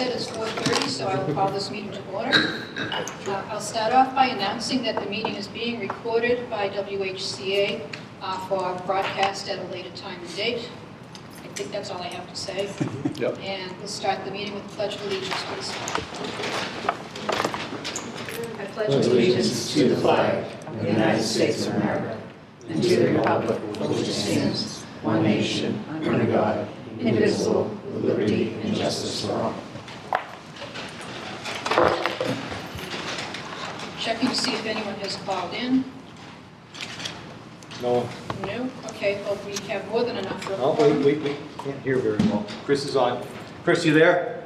said, it's 4:30, so I will call this meeting to order. I'll start off by announcing that the meeting is being recorded by WHCA for broadcast at a later time and date. I think that's all I have to say. Yep. And we'll start the meeting with the Pledge of Allegiance, please. I pledge allegiance to the flag of the United States of America and to the republic for which it stands, one nation, under God, indivisible, with liberty and justice for all. Checking to see if anyone has called in. No. No? Okay, well, we have more than enough for a Oh, quorum. we can't hear very well. Chris is on. Chris, you there?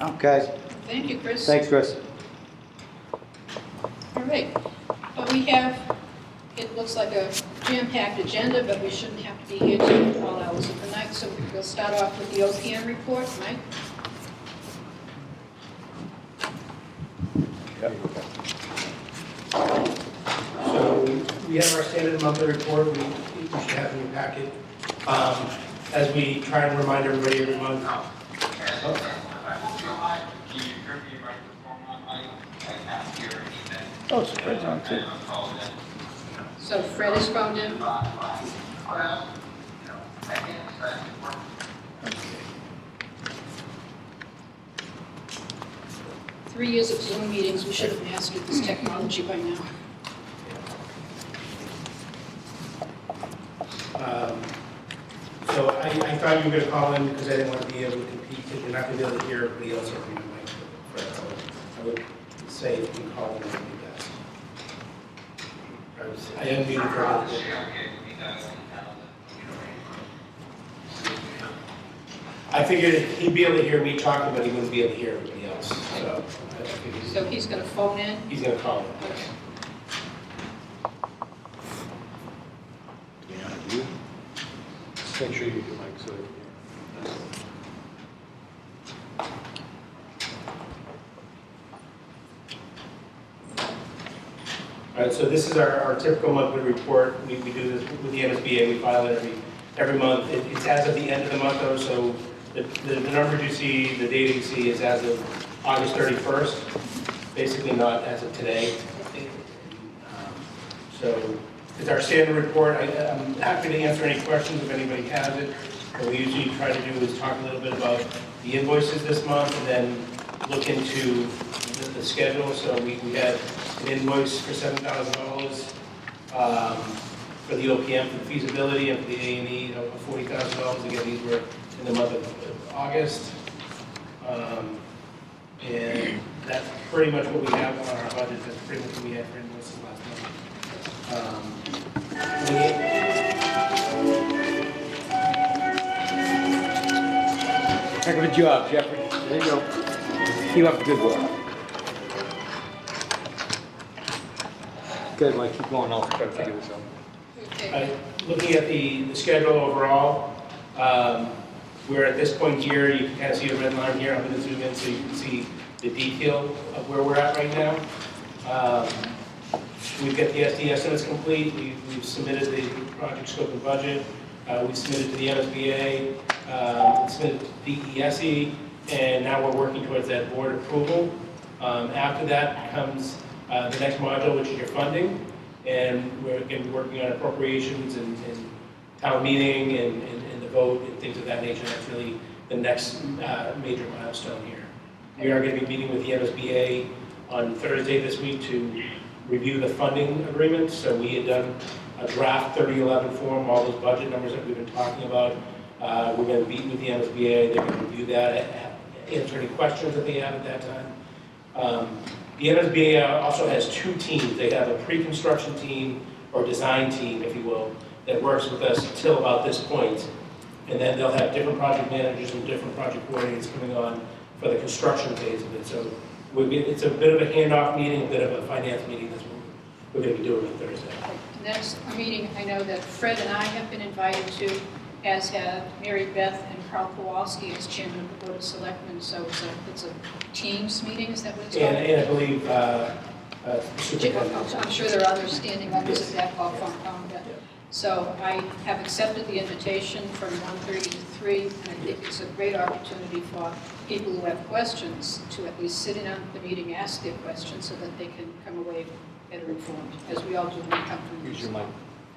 Okay. Thank you, Chris. Thanks, Chris. All right. We have, it looks like a jam-packed agenda, but we shouldn't have to be here till all hours of the night, so we'll start off with the OPM report. Mike? Yep. So we have our standard monthly report, we should have in your packet. As we try and remind everybody every month. Oh, so Fred's on too. So Fred is phoned in. Three years of Zoom meetings, we should have mastered this technology by now. So I thought you were going to call in because I didn't want to be able to compete, because you're not going to be able to hear everybody else over your mic. So I would say if you can call in, that would be best. I am muted for a little bit. I figured he'd be able to hear me talking, but he wouldn't be able to hear everybody else. So I figured So he's going to phone in. he's going to call in. Make sure you get your mic so. All right, so this is our typical monthly report. We do this with the MSBA. We file it every month. It's as of the end of the month, though, so the numbers you see, the data you see is as of August 31st, basically not as of today. So it's our standard report. I'm happy to answer any questions if anybody has it. What we usually try to do is talk a little bit about the invoices this month and then look into the schedule. So we had an invoice for $7,000 for the OPM for the feasibility and for the A&E of $40,000. Again, these were in the month of August. And that's pretty much what we have on our budget. That's pretty much what we had for invoices last month. Heck of a job, Jeffrey. There you go. Keep up the good work. Good, Mike. Keep going. I'll try to figure this out. Okay. Looking at the schedule overall, we're at this point here, you can kind of see a red line here. I'm going to zoom in so you can see the detail of where we're at right now. We've got the SD estimates complete. We've submitted the project scope and budget. We submitted to the MSBA, submitted to DESE, and now we're working towards that board approval. After that comes the next module, which is your funding, and we're going to be working on appropriations and town meeting and the vote and things of that nature. That's really the next major milestone here. We are going to be meeting with the MSBA on Thursday this week to review the funding agreement. So we had done a draft 3011 form, all those budget numbers that we've been talking about. We're going to meet with the MSBA. They're going to review that, answer any questions that they have at that time. The MSBA also has two teams. They have a pre-construction team or design team, if you will, that works with us until about this point. And then they'll have different project managers and different project coordinators coming on for the construction phase of it. So it's a bit of a handoff meeting, a bit of a finance meeting. That's what we're going to be doing on Thursday. Next meeting, I know that Fred and I have been invited to, as have Mary Beth and Carl Kowalski as chairman of the Board of Selectmen. So it's a Teams meeting, is that what it's called? And I believe I'm sure there are other standing members of that call phone. So I have accepted the invitation from 1:30 to 3, and I think it's a great opportunity for people who have questions to at least sit in on the meeting, ask their questions, so that they can come away better informed, as we all do when we come from Use your mic,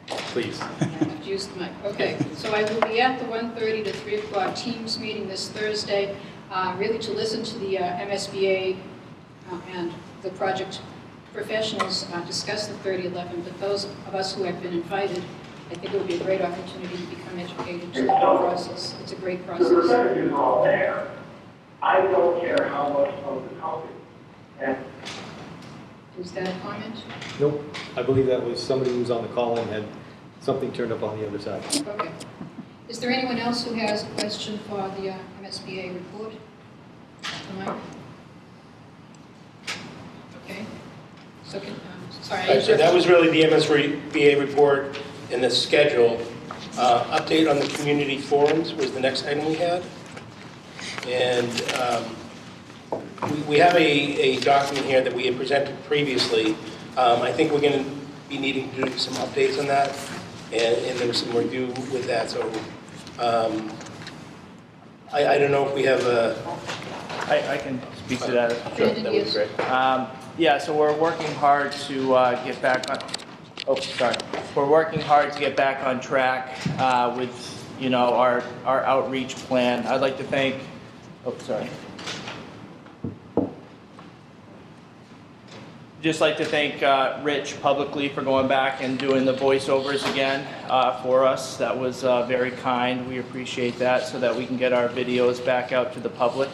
please. I've used the mic. Okay, so I will be at the 1:30 to 3 o'clock Teams meeting this Thursday, really to listen to the MSBA and the project professionals discuss the 3011, but those of us who have been invited, I think it would be a great opportunity to become educated to the process. It's a great process. The revenue's all there. I don't care how much of the company. And Is that a comment? Nope, I believe that was somebody who was on the call and had something turned up on the other side. Okay. Is there anyone else who has a question for the MSBA report? Mike? Okay. So, sorry. So that was really the MSBA report and the schedule. Update on the community forums was the next item we had. And we have a document here that we had presented previously. I think we're going to be needing to do some updates on that, and there was some review with that. So I don't know if we have a... I can speak to that. Sure, that would be great. Yeah, so we're working hard to get back on. Oh, sorry. We're working hard to get back on track with, you know, our outreach plan. I'd like to thank. Oh, sorry. Just like to thank Rich publicly for going back and doing the voiceovers again for us. That was very kind. We appreciate that, so that we can get our videos back out to the public.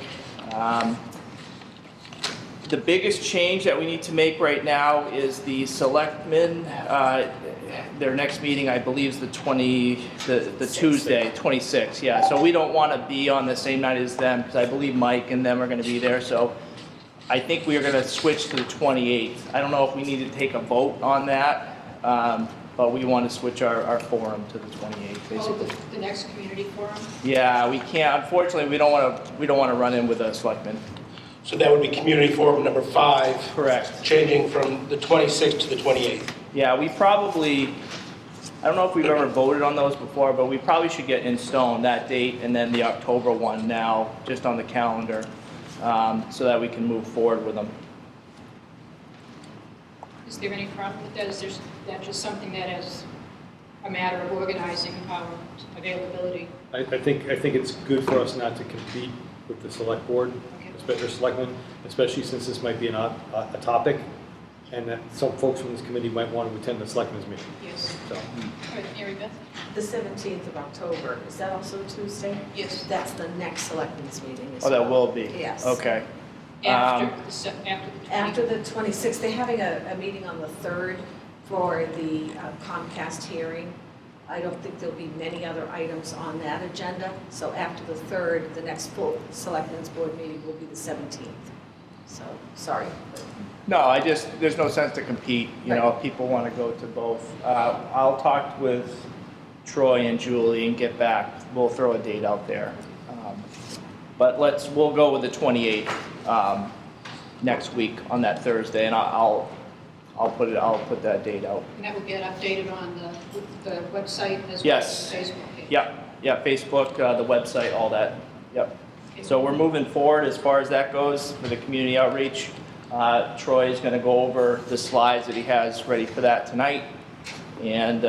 The biggest change that we need to make right now is the selectmen. Their next meeting, I believe, is the Tuesday, 26th. Yeah, so we don't want to be on the same night as them, because I believe Mike and them are going to be there. So I think we are going to switch to the 28th. I don't know if we need to take a vote on that, but we want to switch our forum to the 28th, basically. Oh, the next community forum? Yeah, we can't. Unfortunately, we don't want to run in with a selectman. So that would be community forum number 5. Correct. Changing from the 26th to the 28th. Yeah, we probably, I don't know if we've ever voted on those before, but we probably should get in stone that date and then the October one now, just on the calendar, so that we can move forward with them. Is there any problem with that? Is that just something that is a matter of organizing our availability? I think it's good for us not to compete with the select board, Okay. especially selectmen, especially since this might be a topic, and that some folks from this committee might want to attend the selectmen's meeting. Yes. So, All right, Mary Beth? The 17th of October, is that also Tuesday? Yes. That's the next selectmen's meeting as Oh, that well. will be? Yes. Okay. After the 20th? After the 26th, they're having a meeting on the 3rd for the Comcast hearing. I don't think there'll be many other items on that agenda. So after the 3rd, the next full selectmen's board meeting will be the 17th. So, sorry. No, there's no sense to compete, you know, if people want to go to both. I'll talk with Troy and Julie and get back. We'll throw a date out there. But we'll go with the 28th next week on that Thursday, and I'll put that date out. And that will get updated on the website as well Yes. as Facebook page? Yeah, Facebook, the website, all that. Yep. Okay. So we're moving forward as far as that goes for the community outreach. Troy is going to go over the slides that he has ready for that tonight, and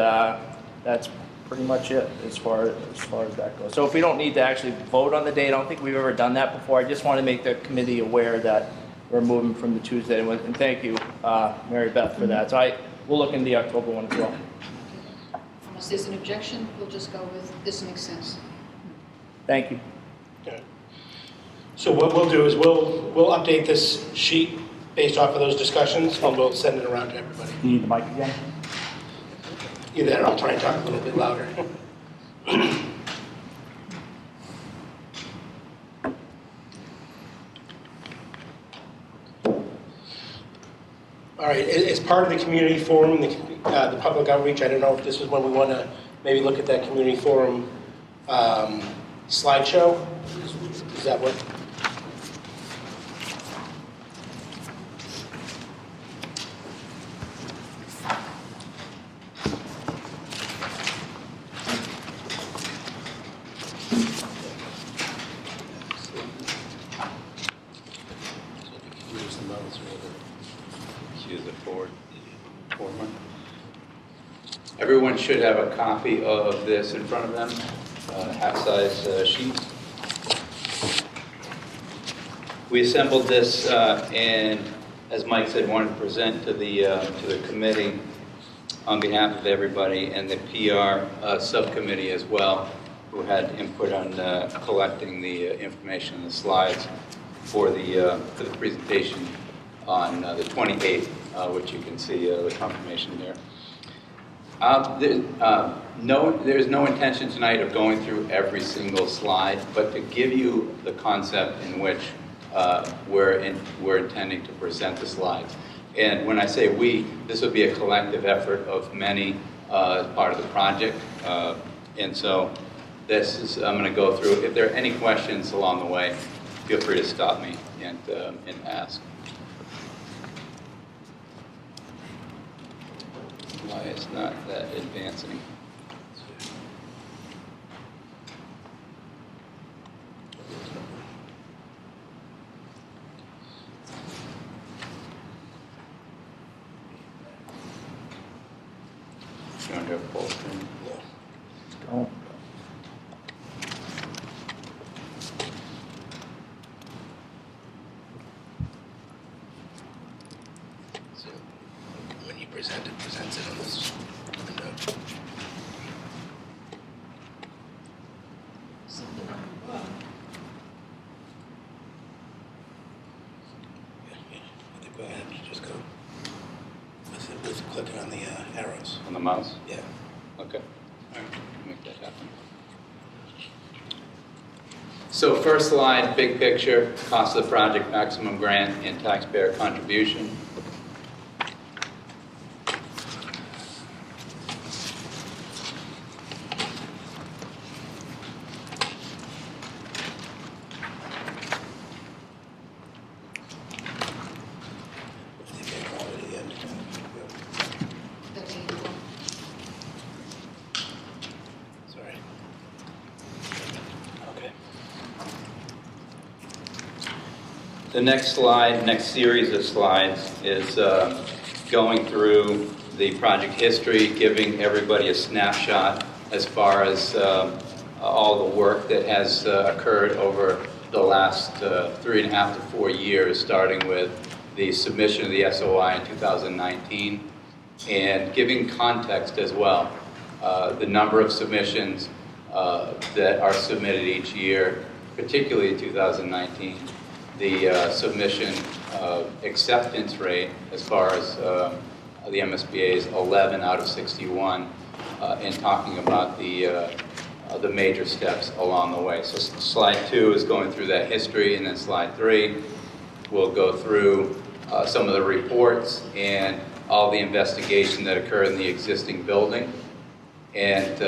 that's pretty much it as far as that goes. So if we don't need to actually vote on the date, I don't think we've ever done that before. I just want to make the committee aware that we're moving from the Tuesday, and thank you, Mary Beth, for that. So we'll look into the October one as well. Unless there's an objection, we'll just go with this makes sense. Thank you. Okay. So what we'll do is we'll update this sheet based off of those discussions, and we'll send it around to everybody. You need the mic again? Either that or I'll try and talk a little bit louder. All right, as part of the community forum, the public outreach, I don't know if this is when we want to maybe look at that community forum slideshow. Does that work? Use the forward one. Everyone should have a copy of this in front of them, half-size sheet. We assembled this and, as Mike said, wanted to present to the committee on behalf of everybody and the PR subcommittee as well, who had input on collecting the information and the slides for the presentation on the 28th, which you can see the confirmation there. There's no intention tonight of going through every single slide, but to give you the concept in which we're intending to present the slides. And when I say we, this will be a collective effort of many as part of the project. And so this is, I'm going to go through. If there are any questions along the way, feel free to stop me and ask. Why it's not that advancing. Trying to full screen. Don't. So when you present it, presents it on this window. I think go ahead, just go with clicking on the arrows. On the mouse? Yeah. Okay. All right, make that happen. So first slide, big picture, cost of the project, maximum grant, and taxpayer contribution. I think I already at the end. That's 81. Sorry. Okay. The next slide, next series of slides is going through the project history, giving everybody a snapshot as far as all the work that has occurred over the last 3.5 to 4 years, starting with the submission of the SOI in 2019, and giving context as well. The number of submissions that are submitted each year, particularly in 2019, the submission acceptance rate as far as the MSBA is 11 out of 61, and talking about the major steps along the way. So slide 2 is going through that history, and then slide 3 will go through some of the reports and all the investigation that occurred in the existing building, and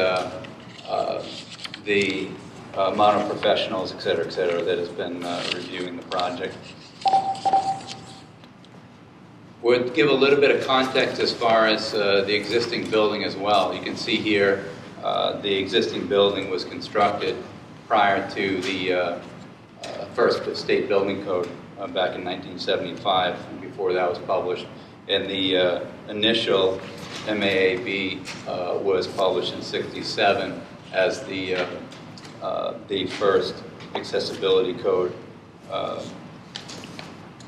the amount of professionals, et cetera, that has been reviewing the project. We'll give a little bit of context as far as the existing building as well. You can see here the existing building was constructed prior to the first state building code back in 1975, and before that was published. And the initial MAAB was published in '67 as the first accessibility code.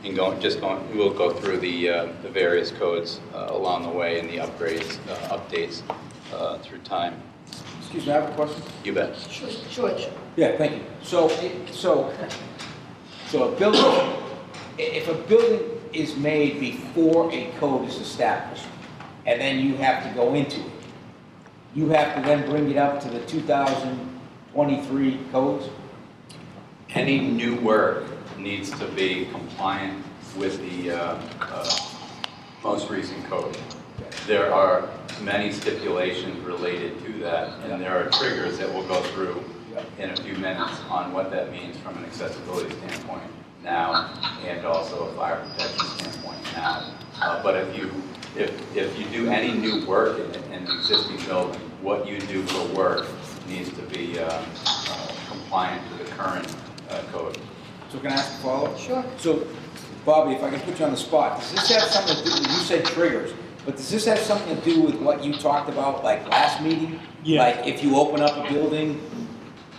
We'll go through the various codes along the way and the upgrades, updates through time. Excuse me, I have a question. You bet. George? Yeah, thank you. So a building, if a building is made before a code is established, and then you have to go into it, you have to then bring it up to the 2023 codes? Any new work needs to be compliant with the most recent code. There are many stipulations related to that, and there are triggers that we'll go through in a few minutes on what that means from an accessibility standpoint now, and also a fire protection standpoint now. But if you do any new work in the existing building, what you do for work needs to be compliant to the current code. So can I ask a follow-up? Sure. So Bobby, if I can put you on the spot, does this have something to do, you said triggers, but does this have something to do with what you talked about, like last meeting? Yeah. Like if you open up a building,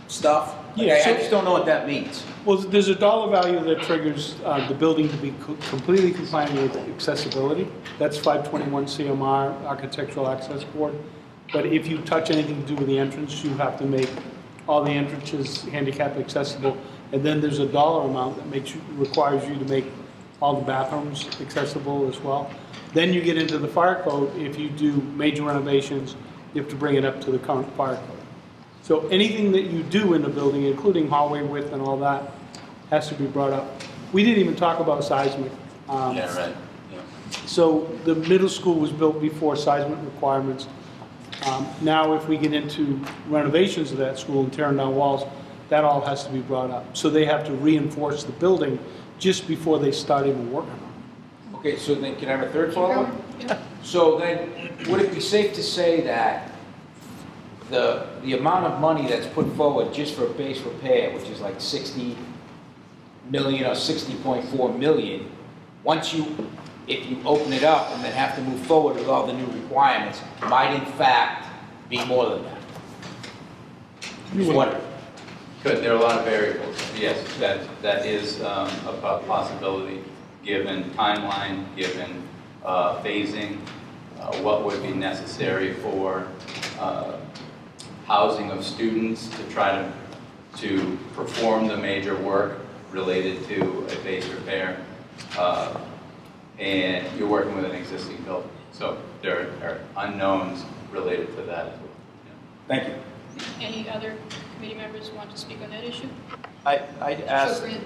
stuff? Like, Yeah, I so- just don't know what that means. Well, there's a dollar value that triggers the building to be completely compliant with accessibility. That's 521 CMR, Architectural Access Board. But if you touch anything to do with the entrance, you have to make all the entrances handicap accessible. And then there's a dollar amount that requires you to make all the bathrooms accessible as well. Then you get into the fire code. If you do major renovations, you have to bring it up to the current fire code. So anything that you do in the building, including hallway width and all that, has to be brought up. We didn't even talk about seismic. Right. Yeah. So the middle school was built before seismic requirements. Now if we get into renovations of that school and tearing down walls, that all has to be brought up. So they have to reinforce the building just before they start even working on it. Okay, so then can I have a third follow-up? Yeah. So then, would it be safe to say that the amount of money that's put forward just for base repair, which is like 60 million or 60.4 million, if you open it up and then have to move forward with all the new requirements, might in fact be more than that? Just wondering. Good, there are a lot of variables. Yes, that is a possibility, given timeline, given phasing, what would be necessary for housing of students to try to perform the major work related to a base repair. And you're working with an existing building. So there are unknowns related to that as well. Thank you. Any other committee members want to speak on that issue? I Sure, Fran.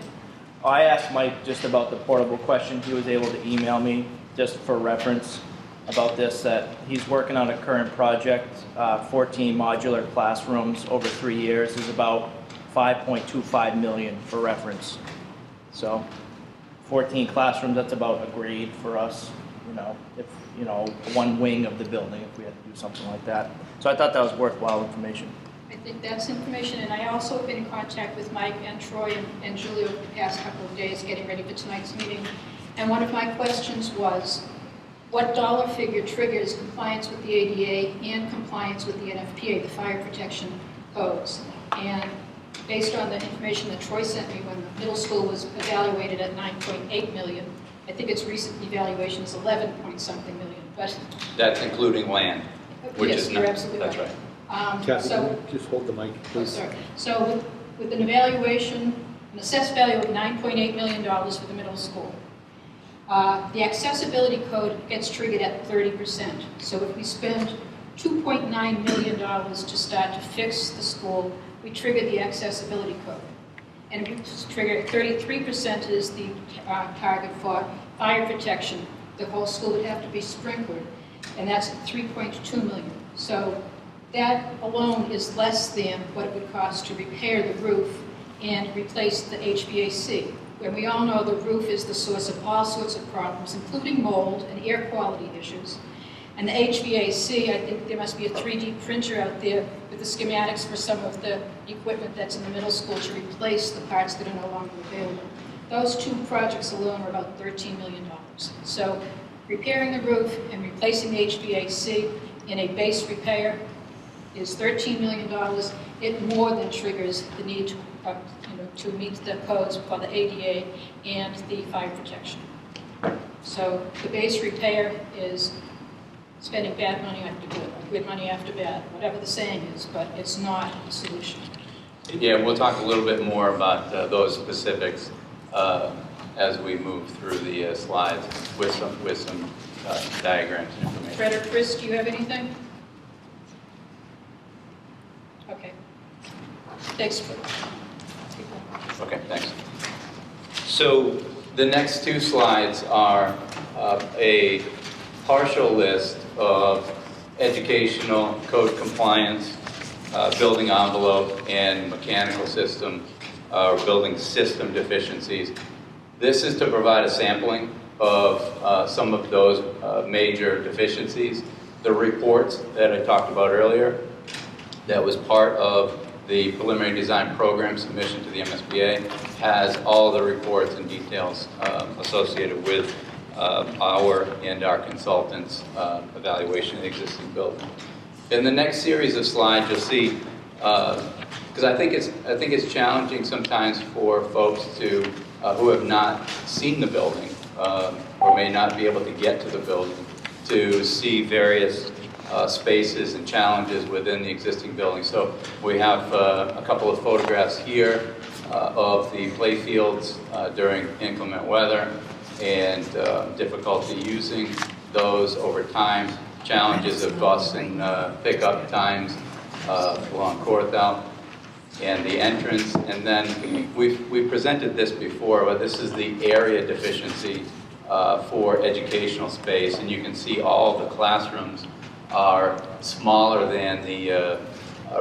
asked Mike just about the portable question. He was able to email me just for reference about this, that he's working on a current project, 14 modular classrooms over 3 years is about 5.25 million for reference. So 14 classrooms, that's about a grade for us, if, one wing of the building, if we had to do something like that. So I thought that was worthwhile information. I think that's information, and I also have been in contact with Mike and Troy and Julie over the past couple of days, getting ready for tonight's meeting. And one of my questions was, what dollar figure triggers compliance with the ADA and compliance with the NFPA, the fire protection codes? And based on the information that Troy sent me, when the middle school was evaluated at 9.8 million, I think its recent evaluation is 11 point something million, but... That's including land, which Yes, is you're not. absolutely That's right. right. Kathy, So, just hold the mic, oh, please. sorry. So with an evaluation, an assessed value of $9.8 million for the middle school, the accessibility code gets triggered at 30%. So if we spend $2.9 million to start to fix the school, we trigger the accessibility code. And if we trigger 33% is the target for fire protection. The whole school would have to be sprinkled, and that's 3.2 million. So that alone is less than what it would cost to repair the roof and replace the HVAC. When we all know the roof is the source of all sorts of problems, including mold and air quality issues. And the HVAC, I think there must be a 3D printer out there with the schematics for some of the equipment that's in the middle school to replace the parts that are no longer available. Those two projects alone are about $13 million. So repairing the roof and replacing the HVAC in a base repair is $13 million. It more than triggers the need to meet the codes for the ADA and the fire protection. So the base repair is spending bad money after good, or good money after bad, whatever the saying is, but it's not a solution. Yeah, we'll talk a little bit more about those specifics as we move through the slides with some diagrams and information. Fred or Chris, do you have anything? Okay. Thanks, Fred. Okay, thanks. So the next two slides are a partial list of educational code compliance, building envelope, and mechanical system, building system deficiencies. This is to provide a sampling of some of those major deficiencies. The reports that I talked about earlier, that was part of the preliminary design program submission to the MSBA has all the reports and details associated with our and our consultants' evaluation of the existing building. In the next series of slides, you'll see, because I think it's challenging sometimes for folks to who have not seen the building or may not be able to get to the building to see various spaces and challenges within the existing building. So we have a couple of photographs here of the play fields during inclement weather and difficulty using those over time, challenges of bus and pickup times along Corthell, and the entrance. And then we presented this before, but this is the area deficiency for educational space, and you can see all the classrooms are smaller than the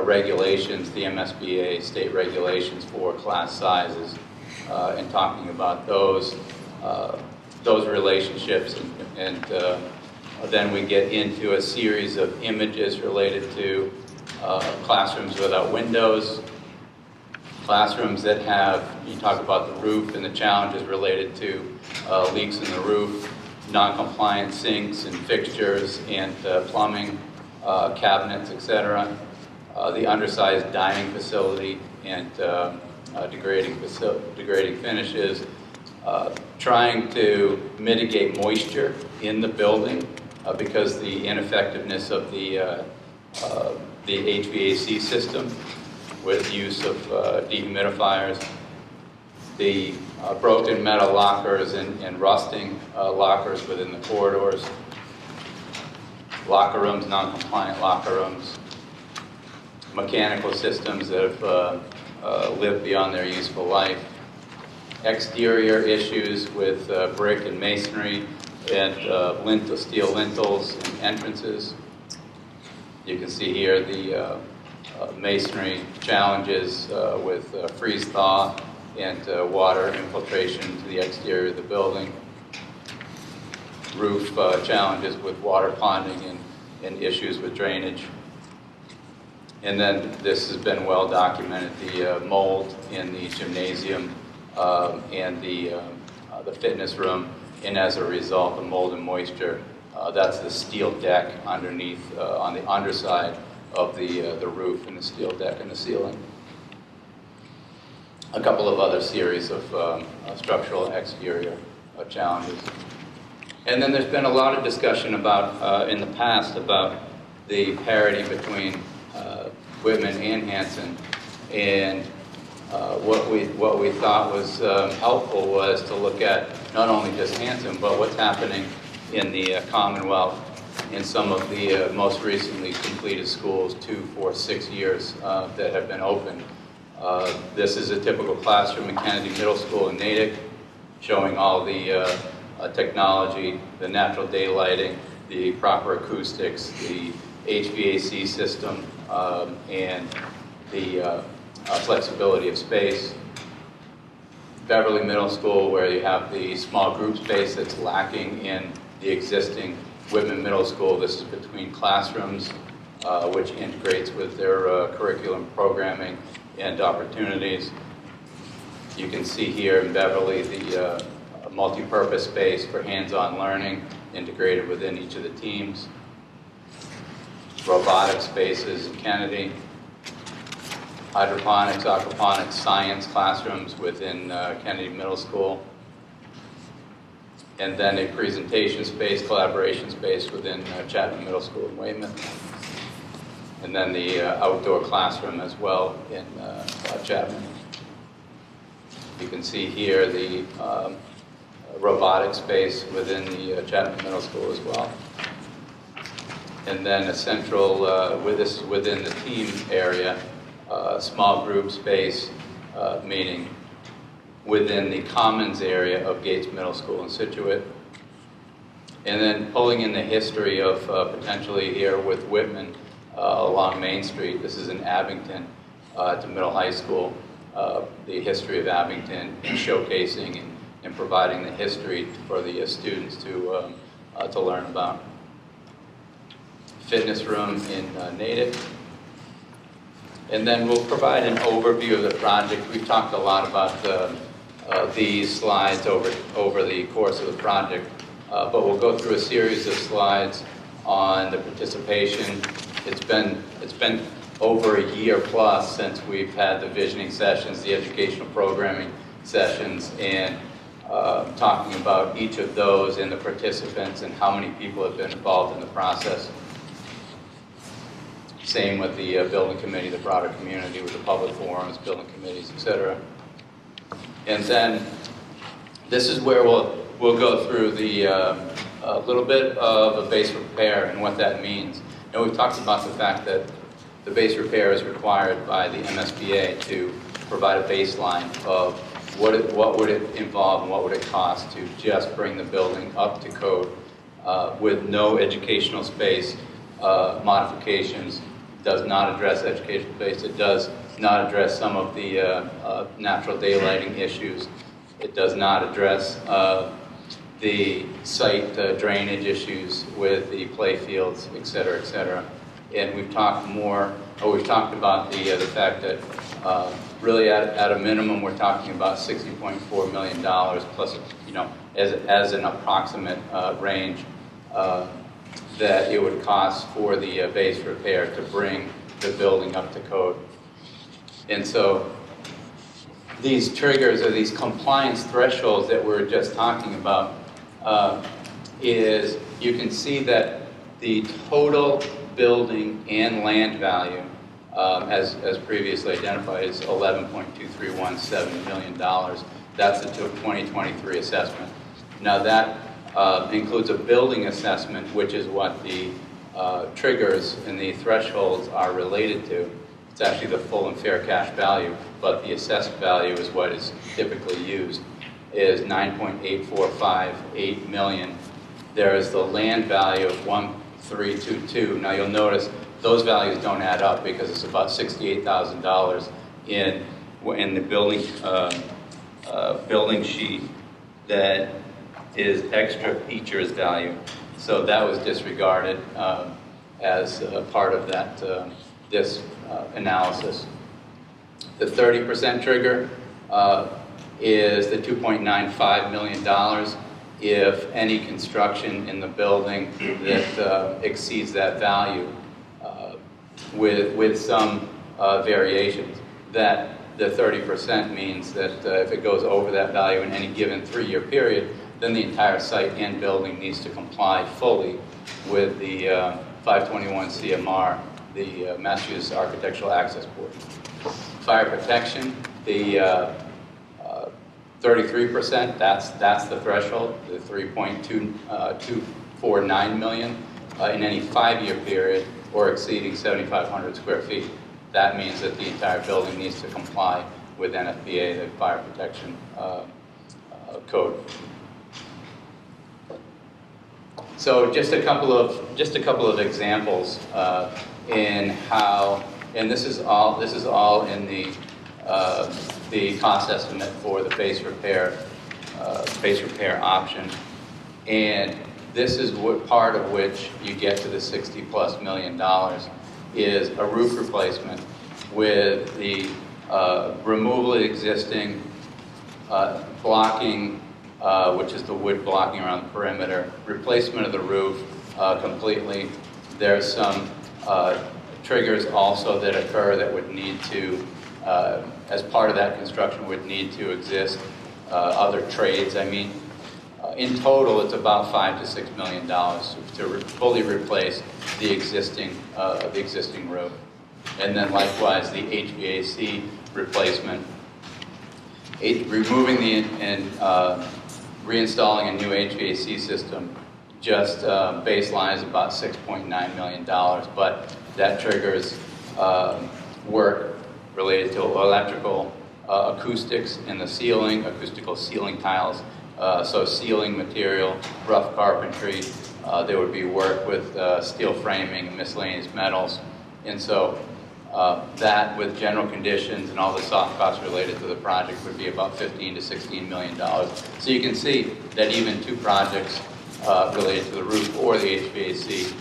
regulations, the MSBA state regulations for class sizes, and talking about those relationships, and then we get into a series of images related to classrooms without windows, classrooms that have, you talk about the roof and the challenges related to leaks in the roof, non-compliant sinks and fixtures and plumbing, cabinets, etc. The undersized dining facility and degrading finishes, trying to mitigate moisture in the building because the ineffectiveness of the HVAC system with use of dehumidifiers, the broken metal lockers and rusting lockers within the corridors, locker rooms, non-compliant locker rooms, mechanical systems that have lived beyond their useful life, exterior issues with brick and masonry and steel lintels and entrances. You can see here the masonry challenges with freeze-thaw and water infiltration to the exterior of the building. Roof challenges with water ponding and issues with drainage. And then this has been well documented, the mold in the gymnasium and the fitness room, and as a result, the mold and moisture. That's the steel deck underneath, on the underside of the roof, and the steel deck and the ceiling. A couple of other series of structural exterior challenges. And then there's been a lot of discussion about, in the past, about the parity between Whitman and Hanson. And what we thought was helpful was to look at not only just Hanson, but what's happening in the Commonwealth in some of the most recently completed schools, 2, 4, 6 years that have been opened. This is a typical classroom in Kennedy Middle School in Natick, showing all the technology, the natural daylighting, the proper acoustics, the HVAC system, and the flexibility of space. Beverly Middle School, where you have the small group space that's lacking in the existing Whitman Middle School. This is between classrooms, which integrates with their curriculum programming and opportunities. You can see here in Beverly the multi-purpose space for hands-on learning integrated within each of the teams. Robotic spaces in Kennedy. Hydroponics, aquaponics, science classrooms within Kennedy Middle School. And then a presentation space, collaboration space within Chapman Middle School in Weymouth. And then the outdoor classroom as well in Chapman. You can see here the robotic space within the Chapman Middle School as well. And then a central, within the team area, small group space, meaning within the commons area of Gates Middle School in Situate. And then pulling in the history of potentially here with Whitman along Main Street. This is in Abington to Middle High School. The history of Abington and showcasing and providing the history for the students to learn about. Fitness room in Natick. And then we'll provide an overview of the project. We've talked a lot about these slides over the course of the project, but we'll go through a series of slides on the participation. It's been over a year plus since we've had the visioning sessions, the educational programming sessions, and talking about each of those and the participants and how many people have been involved in the process. Same with the building committee, the broader community, with the public forums, building committees, etc. And then this is where we'll go through a little bit of a base repair and what that means. And we've talked about the fact that the base repair is required by the MSBA to provide a baseline of what would it involve and what would it cost to just bring the building up to code with no educational space modifications. Does not address educational space. It does not address some of the natural daylighting issues. It does not address the site drainage issues with the play fields, et cetera, et cetera. And we've talked about the fact that really at a minimum we're talking about $60.4 million plus, as an approximate range that it would cost for the base repair to bring the building up to code. And so these triggers or these compliance thresholds that we're just talking about is you can see that the total building and land value, as previously identified, is $11.2317 million. That's the 2023 assessment. Now that includes a building assessment, which is what the triggers and the thresholds are related to. It's actually the full and fair cash value, but the assessed value is what is typically used, is $9.8458 million. There is the land value of $1,322. Now you'll notice those values don't add up because it's about $68,000 in the building sheet that is extra features value. So that was disregarded as part of that this analysis. The 30% trigger is the $2.95 million if any construction in the building that exceeds that value with some variations. That the 30% means that if it goes over that value in any given 3-year period, then the entire site and building needs to comply fully with the 521 CMR, the Massachusetts Architectural Access Board. Fire protection, the 33%, that's the threshold, the $3.249 million in any 5-year period or exceeding 7,500 square feet. That means that the entire building needs to comply with NFPA, the fire protection code. So just a couple of examples in how, and this is all in the cost estimate for the base repair option, and this is what part of which you get to the $60+ million is a roof replacement with the removal of existing blocking, which is the wood blocking around the perimeter, replacement of the roof completely. There's some triggers also that occur that would need to, as part of that construction, would need to exist. Other trades, in total, it's about $5 to $6 million to fully replace the existing roof. And then likewise, the HVAC replacement, removing and reinstalling a new HVAC system just baselines about $6.9 million, but that triggers work related to electrical, acoustics in the ceiling, acoustical ceiling tiles, so ceiling material, rough carpentry. There would be work with steel framing and miscellaneous metals. And so that, with general conditions and all the soft costs related to the project, would be about $15 to $16 million. So you can see that even 2 projects related to the roof or the HVAC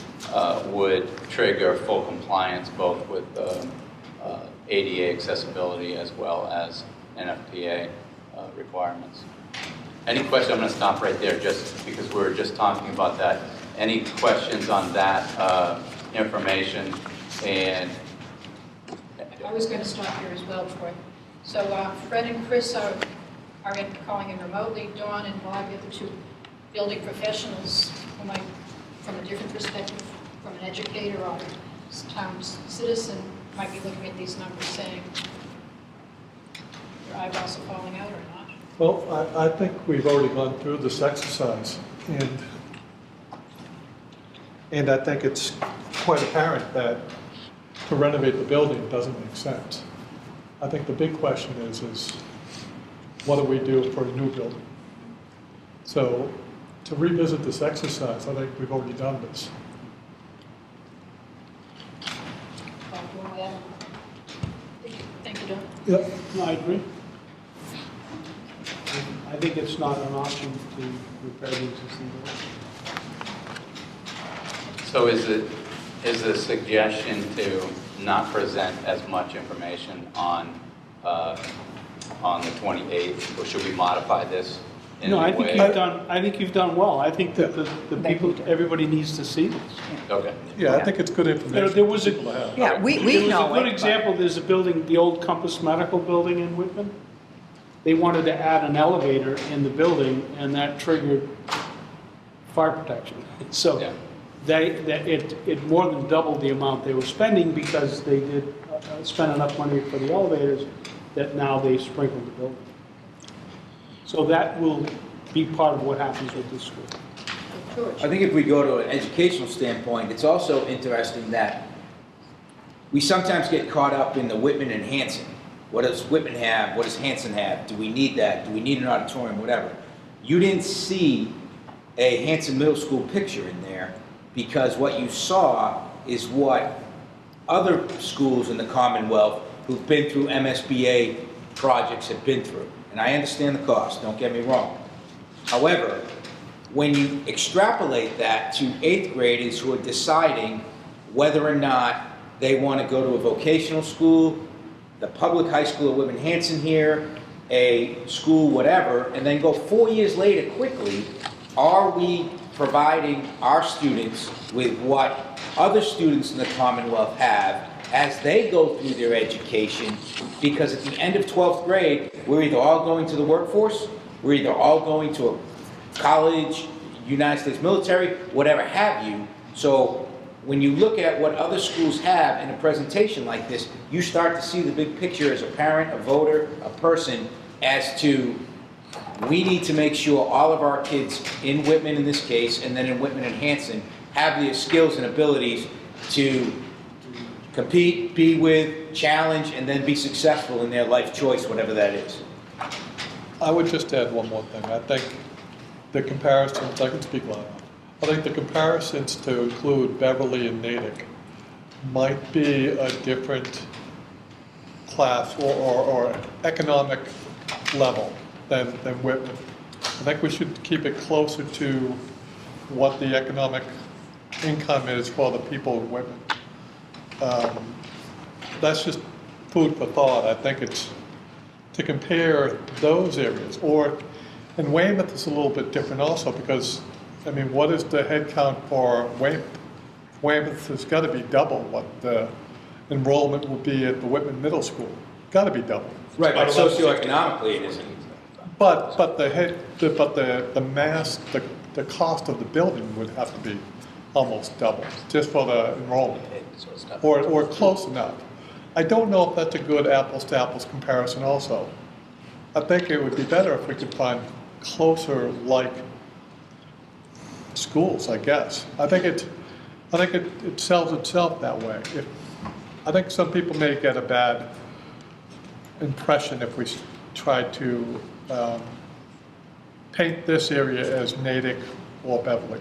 would trigger full compliance both with ADA accessibility as well as NFPA requirements. Any questions? I'm going to stop right there just because we're just talking about that. Any questions on that information? And I was going to stop here as well, Troy. So Fred and Chris are calling in remotely. Dawn and Bob, the other two building professionals, whom I, from a different perspective, from an educator or town citizen, might be looking at these numbers saying, your eyeballs are falling out or not. Well, I think we've already gone through this exercise, and I think it's quite apparent that to renovate the building doesn't make sense. I think the big question is what do we do for a new building? So to revisit this exercise, I think we've already done this. Thank you, Dawn. Yep. No, I agree. I think it's not an option to repair the existing building. so is the suggestion to not present as much information on the 28th, or should we modify this in No, I any think way? you've done well. I think that the people, everybody needs to see this. Okay. Yeah, I think it's good information. There was for a- people to have. Yeah, we There was know a good it, example, there's a building, the old Compass Medical Building in Whitman. They wanted to add an elevator in the building, and that triggered fire protection. So Yeah. it more than doubled the amount they were spending because they did spend enough money for the elevators that now they sprinkled the building. So that will be part of what happens with this school. George. I think if we go to an educational standpoint, it's also interesting that we sometimes get caught up in the Whitman and Hanson. What does Whitman have? What does Hanson have? Do we need that? Do we need an auditorium? Whatever. You didn't see a Hanson Middle School picture in there because what you saw is what other schools in the Commonwealth who've been through MSBA projects have been through. And I understand the cost, don't get me wrong. However, when you extrapolate that to 8th graders who are deciding whether or not they want to go to a vocational school, the public high school at Whitman Hanson here, a school whatever, and then go 4 years later quickly, are we providing our students with what other students in the Commonwealth have as they go through their education? Because at the end of 12th grade, we're either all going to the workforce, we're either all going to a college, United States military, whatever have you. So when you look at what other schools have in a presentation like this, you start to see the big picture as a parent, a voter, a person, as to we need to make sure all of our kids in Whitman in this case, and then in Whitman and Hanson, have the skills and abilities to compete, be with, challenge, and then be successful in their life choice, whatever that is. I would just add one more thing. I think the comparisons, I can speak loud enough. I think the comparisons to include Beverly and Natick might be a different class or economic level than Whitman. I think we should keep it closer to what the economic income is for the people in Whitman. That's just food for thought. I think it's to compare those areas. Or, and Weymouth is a little bit different also because, I mean, what is the head count for Weymouth? Weymouth has got to be double what the enrollment will be at the Whitman Middle School. Got to be double. Right, but About 11, socioeconomically it isn't. But the mass, the cost of the building would have to be almost double just for the enrollment, or close enough. I don't know if that's a good apples to apples comparison. Also, I think it would be better if we could find closer like schools. I guess I think it sells itself that way. I think some people may get a bad impression if we try to paint this area as Natick or Beverly.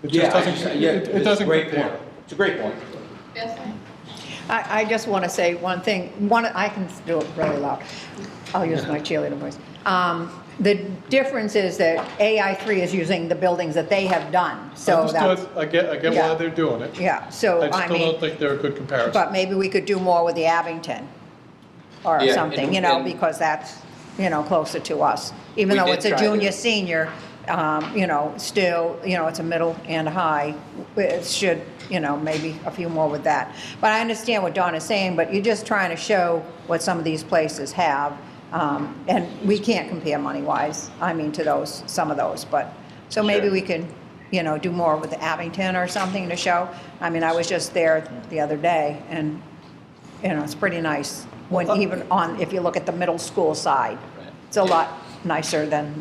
It just doesn't. It doesn't Great compare. point. It's a great point. Beth? I just want to say one thing. I can do it really loud. I'll use my cheerleader voice. The difference is that AI3 is using the buildings that they have done, so that's, Understood, I get why Yeah. they're doing it. yeah, so I I still don't mean, think they're a good comparison. but maybe we could do more with the Abington or Yeah, something, and- because that's, closer to us. Even We though did it's a try to- junior, senior, still, it's a middle and high. It should, maybe a few more with that. But I understand what Dawn is saying, but you're just trying to show what some of these places have. And we can't compare money-wise, to some of those, but, so maybe Sure. we could, do more with Abington or something to show. I was just there the other day, and, it's pretty nice, if you look at the middle school side. Right. It's a lot nicer than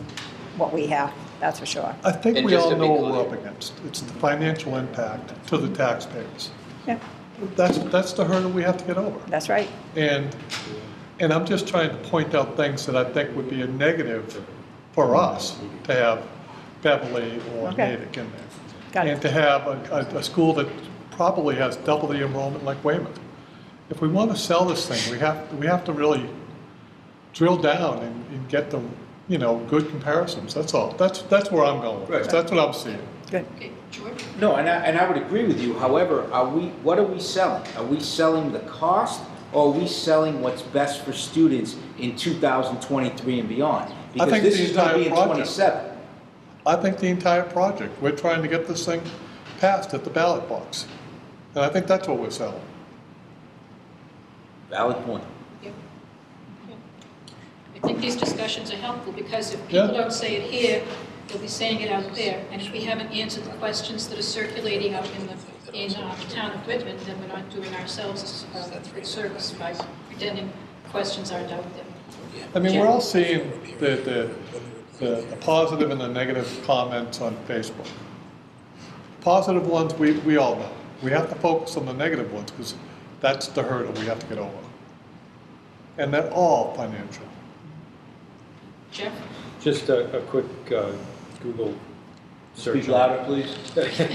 what we have, that's for sure. I think And we just all to be know what we're clear- up against. It's the financial impact to the taxpayers. Yeah, That's the hurdle we have to get over. that's right. And I'm just trying to point out things that I think would be a negative for us to have Beverly or Okay. Natick in there. Got it. And to have a school that probably has double the enrollment like Weymouth. If we want to sell this thing, we have to really drill down and get them, good comparisons, that's all. That's where I'm going with this, Right. that's what I'm seeing. Good. Okay, George? No, and I would agree with you. However, what are we selling? Are we selling the cost, or are we selling what's best for students in 2023 and beyond? Because think this the is going to be in entire project. 27. I think the entire project, we're trying to get this thing passed at the ballot box. And I think that's what we're selling. Valid point. Yep. I think these discussions are helpful, because if people Yeah. don't say it here, they'll be saying it out there. And if we haven't answered the questions that are circulating out in the town of Whitman, then we're not doing ourselves a good service by pretending questions aren't out there. I mean, we're all seeing the positive and the negative comments on Facebook. Positive ones, we all know. We have to focus on the negative ones, because that's the hurdle we have to get over. And they're all financial. Jeff? Just a quick Google search. Speak louder, please.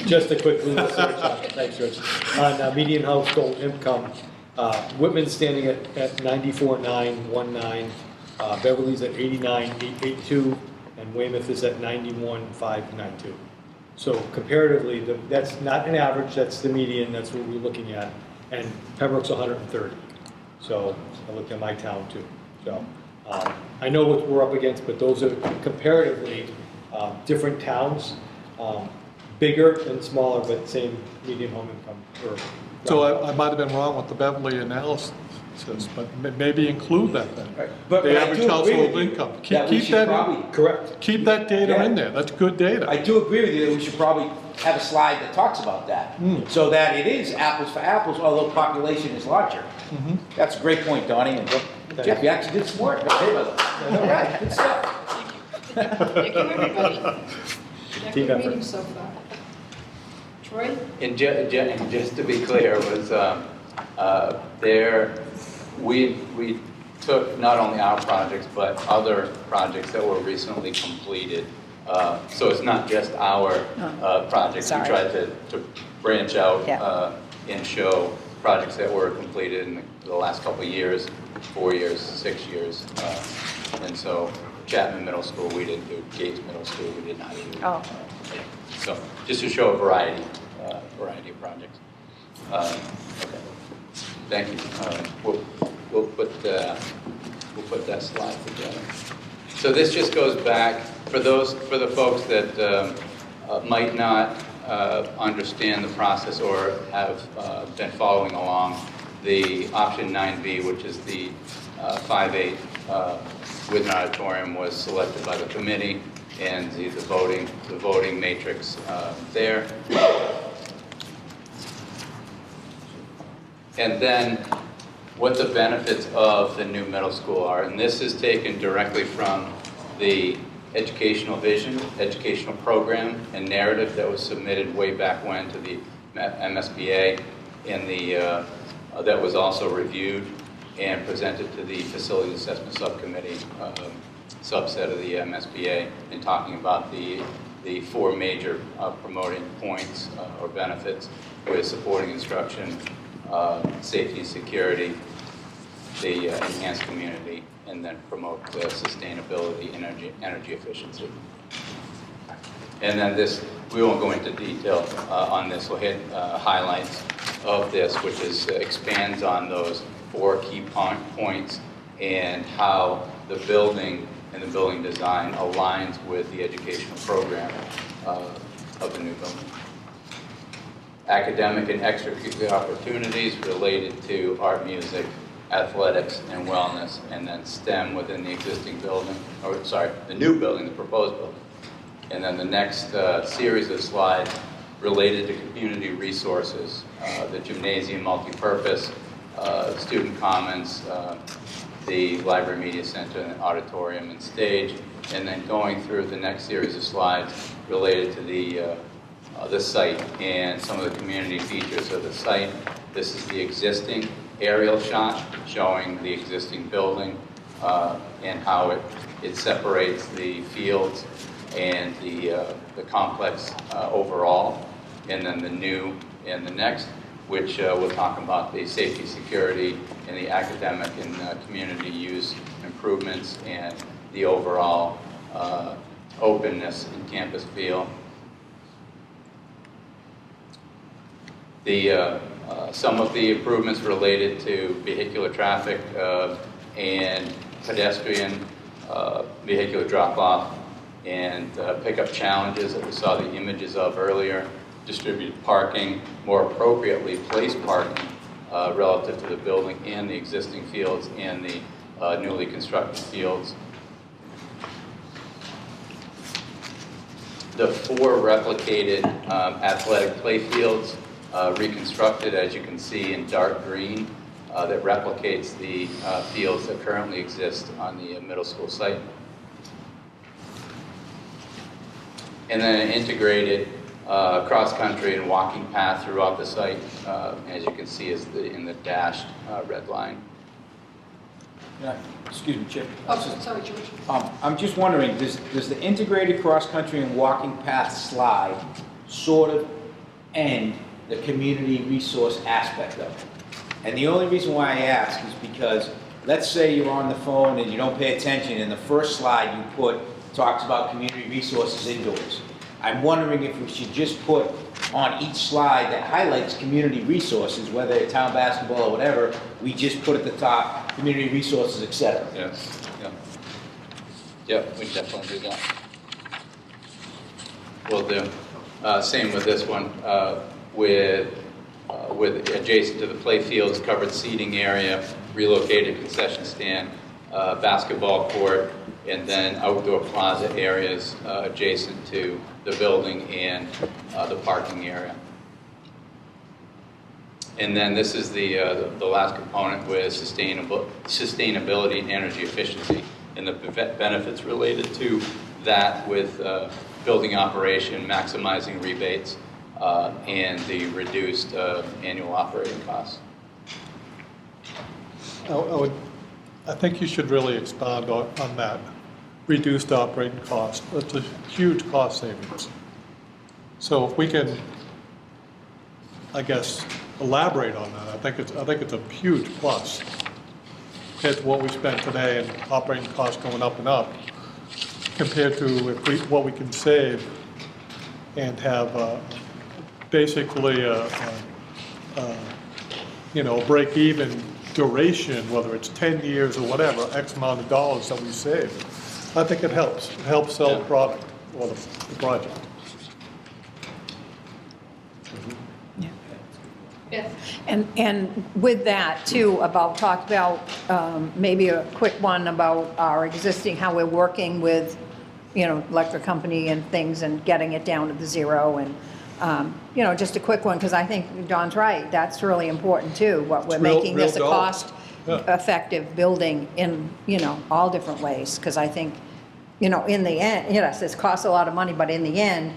Just a quick Google search, thanks, Rich. On median household income, Whitman's standing at 94,919, Beverly's at 89,882, and Weymouth is at 91,592. So comparatively, that's not an average, that's the median, that's what we're looking at, and Pembroke's 130. So I looked at my town too. So I know what we're up against, but those are comparatively different towns, bigger and smaller, but same median home income. So I might have been wrong with the Beverly analysis, but maybe include that then. But The I average do agree with household you income. that Keep we should that, probably- Correct. keep that data Yeah. in there, that's good data. I do agree with you that we should probably have a slide that talks about that, so that it is apples for apples, although population is larger. That's a great point, Donnie, and Jeff, you actually did some work. All right, good stuff. Thank you, everybody. Team Good effort. meeting so far. Troy? And just to be clear, was we took not only our projects, but other projects that were recently completed. So it's not just our projects. We Sorry. tried to branch out Yeah. and show projects that were completed in the last couple of years, 4 years, 6 years. And so Chapman Middle School, we didn't do. Gates Middle School, we did not do. Oh. Yeah. So just to show a variety of projects. Okay. Thank you. We'll put that slide together. So this just goes back for the folks that might not understand the process or have been following along. The option 9B, which is the 5/8 Whitman Auditorium, was selected by the committee, and the voting matrix there. And then what the benefits of the new middle school are. And this is taken directly from the educational vision, educational program, and narrative that was submitted way back when to the MSBA, and that was also reviewed and presented to the Facility Assessment Subcommittee, subset of the MSBA, in talking about the four major promoting points or benefits with supporting instruction, safety and security, the enhanced community, and then promote sustainability and energy efficiency. And then this, we won't go into detail on this, we'll hit highlights of this, which is expands on those 4 key points and how the building and the building design aligns with the educational program of the new building. Academic and extracurricular opportunities related to art, music, athletics, and wellness, and then STEM within the existing building, or sorry, the new building, the proposed building. And then the next series of slides related to community resources, the gymnasium multipurpose, student commons, the library media center, and auditorium and stage, and then going through the next series of slides related to the site and some of the community features of the site. This is the existing aerial shot showing the existing building and how it separates the fields and the complex overall, and then the new and the next, which we'll talk about the safety, security, and the academic and community use improvements and the overall openness and campus feel. Some of the improvements related to vehicular traffic and pedestrian vehicular drop-off and pickup challenges that we saw the images of earlier, distributed parking, more appropriately placed parking relative to the building and the existing fields and the newly constructed fields. The 4 replicated athletic play fields reconstructed, as you can see in dark green, that replicates the fields that currently exist on the middle school site. And then an integrated cross-country and walking path throughout the site, as you can see is in the dashed red line. Yeah, excuse me, Chip. Oh, sorry, George. I'm just wondering, does the integrated cross-country and walking path slide sort of end the community resource aspect of it? And the only reason why I ask is because, let's say you're on the phone and you don't pay attention, and the first slide you put talks about community resources indoors. I'm wondering if we should just put on each slide that highlights community resources, whether it's town basketball or whatever, we just put at the top, community resources, etc. Yes. Yeah, we definitely do that. We'll do. Same with this one, with adjacent to the play fields, covered seating area, relocated concession stand, basketball court, and then outdoor plaza areas adjacent to the building and the parking area. And then this is the last component with sustainability and energy efficiency, and the benefits related to that with building operation, maximizing rebates, and the reduced annual operating costs. I think you should really expand on that. Reduced operating cost. That's a huge cost savings. So if we can, I guess, elaborate on that, I think it's a huge plus compared to what we spend today and operating costs going up and up, compared to what we can save and have basically break-even duration, whether it's 10 years or whatever, X amount of dollars that we save. I think it helps. It helps sell the product or the project. Beth? And with that too, talk about maybe a quick one about our existing, how we're working with, electric company and things and getting it down to the zero and, just a quick one, because I think Don's right. That's really important too, what we're making this a cost-effective building in, all different ways. Because I think, in the end, yes, this costs a lot of money, but in the end,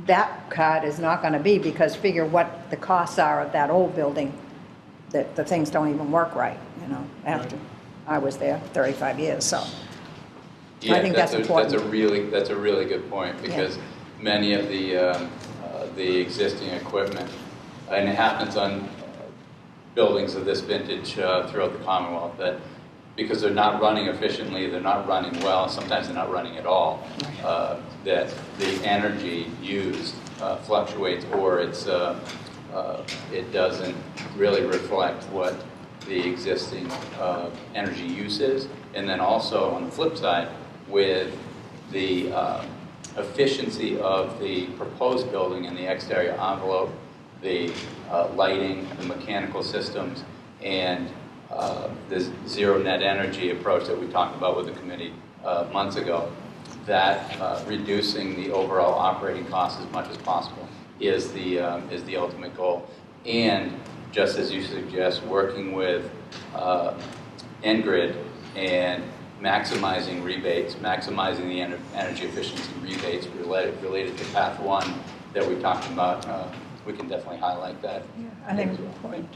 that cut is not going to be, because figure what the costs are of that old building, that the things don't even work right, after I was there 35 years, so. I think that's important. That's a really good point, because many of the existing equipment, and it happens on buildings of this vintage throughout the Commonwealth, that because they're not running efficiently, they're not running well, sometimes they're not running at all, that the energy used fluctuates, or it doesn't really reflect what the existing energy use is. And then also on the flip side, with the efficiency of the proposed building and the exterior envelope, the lighting, the mechanical systems, and the zero net energy approach that we talked about with the committee months ago, that reducing the overall operating costs as much as possible is the ultimate goal. And just as you suggest, working with NGrid and maximizing rebates, maximizing the energy efficiency rebates related to Path 1 that we talked about, we can definitely highlight that. Yeah, I think it's important.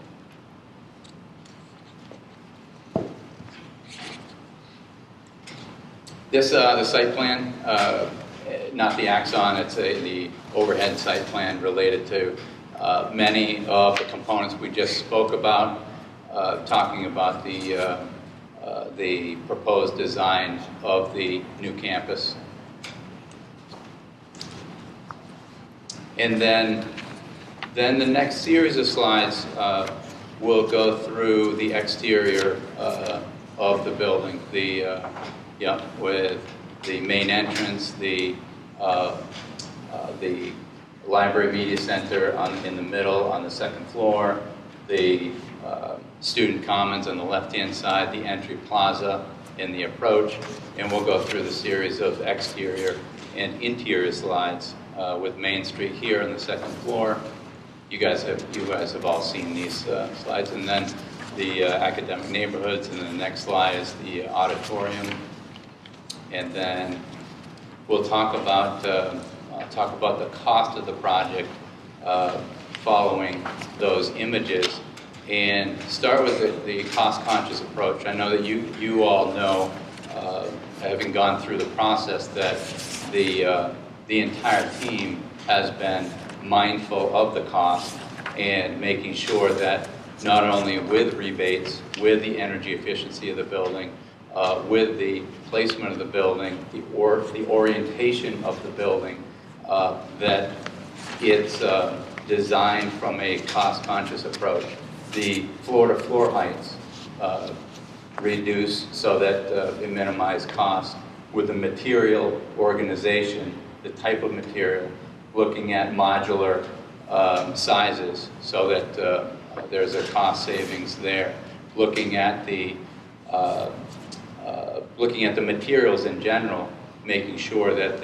This, the site plan, not the axon, it's the overhead site plan related to many of the components we just spoke about, talking about the proposed design of the new campus. And then the next series of slides will go through the exterior of the building, with the main entrance, the library media center in the middle on the second floor, the student commons on the left-hand side, the entry plaza in the approach, and we'll go through the series of exterior and interior slides with Main Street here on the second floor. You guys have all seen these slides, and then the academic neighborhoods, and then the next slide is the auditorium, and then we'll talk about the cost of the project following those images, and start with the cost-conscious approach. I know that you all know, having gone through the process, that the entire team has been mindful of the cost and making sure that not only with rebates, with the energy efficiency of the building, with the placement of the building, the orientation of the building, that it's designed from a cost-conscious approach. The floor-to-floor heights reduce so that they minimize cost. With the material organization, the type of material, looking at modular sizes so that there's a cost savings there. Looking at the materials in general, making sure that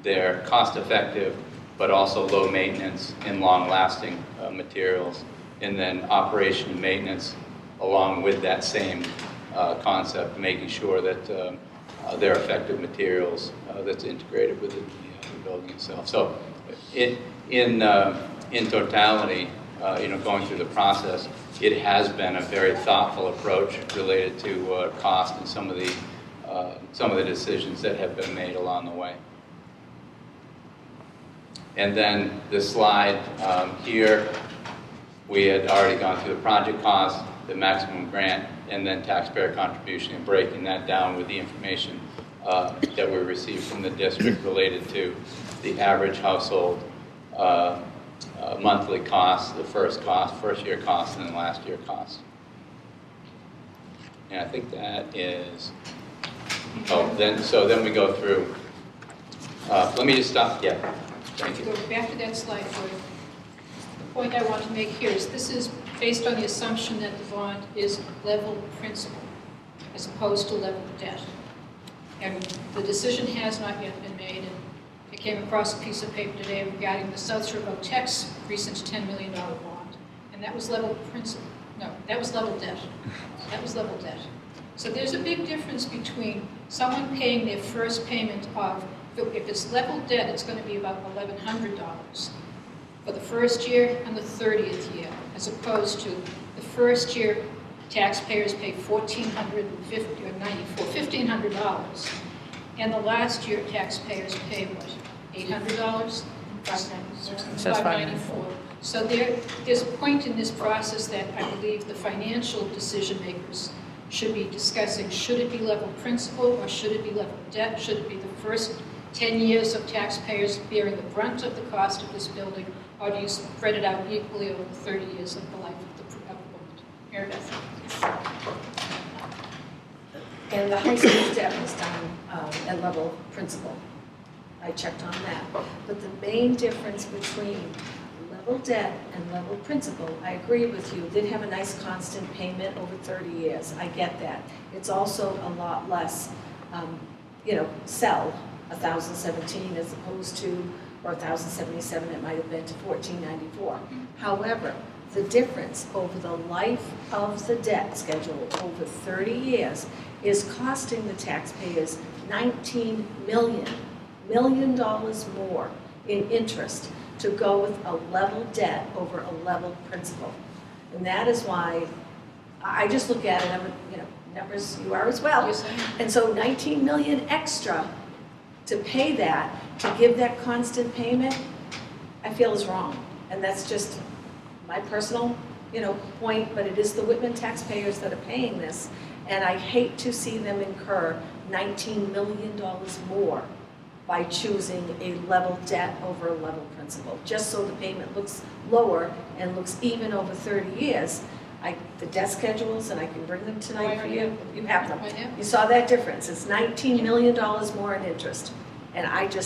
they're cost-effective, but also low maintenance and long-lasting materials. And then operation and maintenance, along with that same concept, making sure that they're effective materials that's integrated within the building itself. So, in totality, going through the process, it has been a very thoughtful approach related to cost and some of the decisions that have been made along the way. And then the slide here, we had already gone through the project cost, the maximum grant, and then taxpayer contribution, and breaking that down with the information that we received from the district related to the average household monthly cost, the first year cost, and then last year cost. And I think that is, then we go through, let me just stop, yeah, thank you. Go back to that slide, Gordon. The point I want to make here is this is based on the assumption that the bond is level principal as opposed to level debt. And the decision has not yet been made, and I came across a piece of paper today regarding the South Shore Tech's recent $10 million bond, and that was level principal. No, that was level debt. That was level debt. So there's a big difference between someone paying their first payment of, if it's level debt, it's going to be about $1,100 for the first year and the 30th year, as opposed to the first year taxpayers pay $1,400, and the last year taxpayers pay what, $800? $594. So there's a point in this process that I believe the financial decision makers should be discussing. Should it be level principal or should it be level debt? Should it be the first 10 years of taxpayers bearing the brunt of the cost of this building, or do you spread it out equally over 30 years of the life of the building? Mary Beth? And the high school debt was done at level principal. I checked on that. But the main difference between level debt and level principal, I agree with you, did have a nice constant payment over 30 years. I get that. It's also a lot less, sell 1,017 as opposed to, or 1,077 it might have been, to 1,494. However, the difference over the life of the debt schedule over 30 years is costing the taxpayers $19 million more in interest to go with a level debt over a level principal. And that is why I just look at it, numbers you are as well. Yes, I am. And so 19 million extra to pay that, to give that constant payment, I feel is wrong. And that's just my personal, point, but it is the Whitman taxpayers that are paying this. And I hate to see them incur $19 million more by choosing a level debt over a level principal, just so the payment looks lower and looks even over 30 years. The debt schedules, and I can bring them tonight for you. You have them. I have. You saw that difference. It's $19 million more in interest. And I do.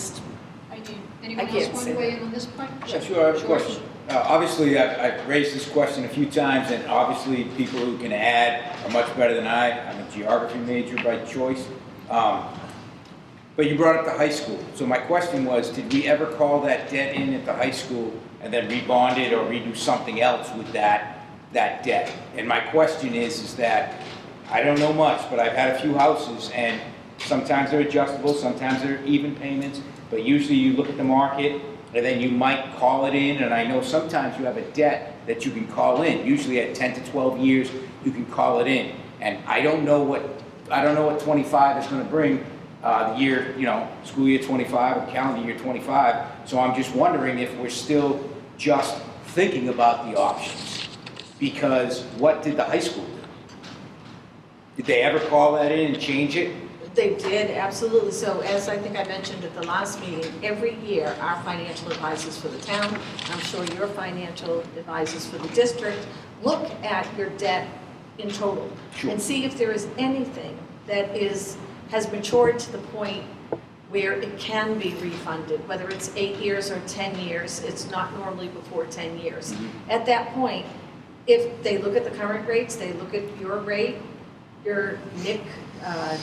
Anyone can't else want say to weigh that. in on this point? Yeah, sure, I have a question. Obviously, I've raised this question a few times, and obviously, people who can add are much better than I. I'm a geography major by choice. But you brought up the high school. So my question was, did we ever call that debt in at the high school and then rebond it or redo something else with that debt? And my question is that I don't know much, but I've had a few houses, and sometimes they're adjustable, sometimes they're even payments, but usually you look at the market, and then you might call it in, and I know sometimes you have a debt that you can call in. Usually at 10 to 12 years, you can call it in. And I don't know what 25 is going to bring, the year, school year 25 or calendar year 25. So I'm just wondering if we're still just thinking about the options. Because what did the high school do? Did they ever call that in and change it? They did, absolutely. So as I think I mentioned at the last meeting, every year our financial advisors for the town, I'm sure your financial advisors for the district, look at your debt in total Sure. and see if there is anything that has matured to the point where it can be refunded, whether it's 8 years or 10 years. It's not normally before 10 years. Mm-hmm. At that point, if they look at the current rates, they look at your rate, your NIC,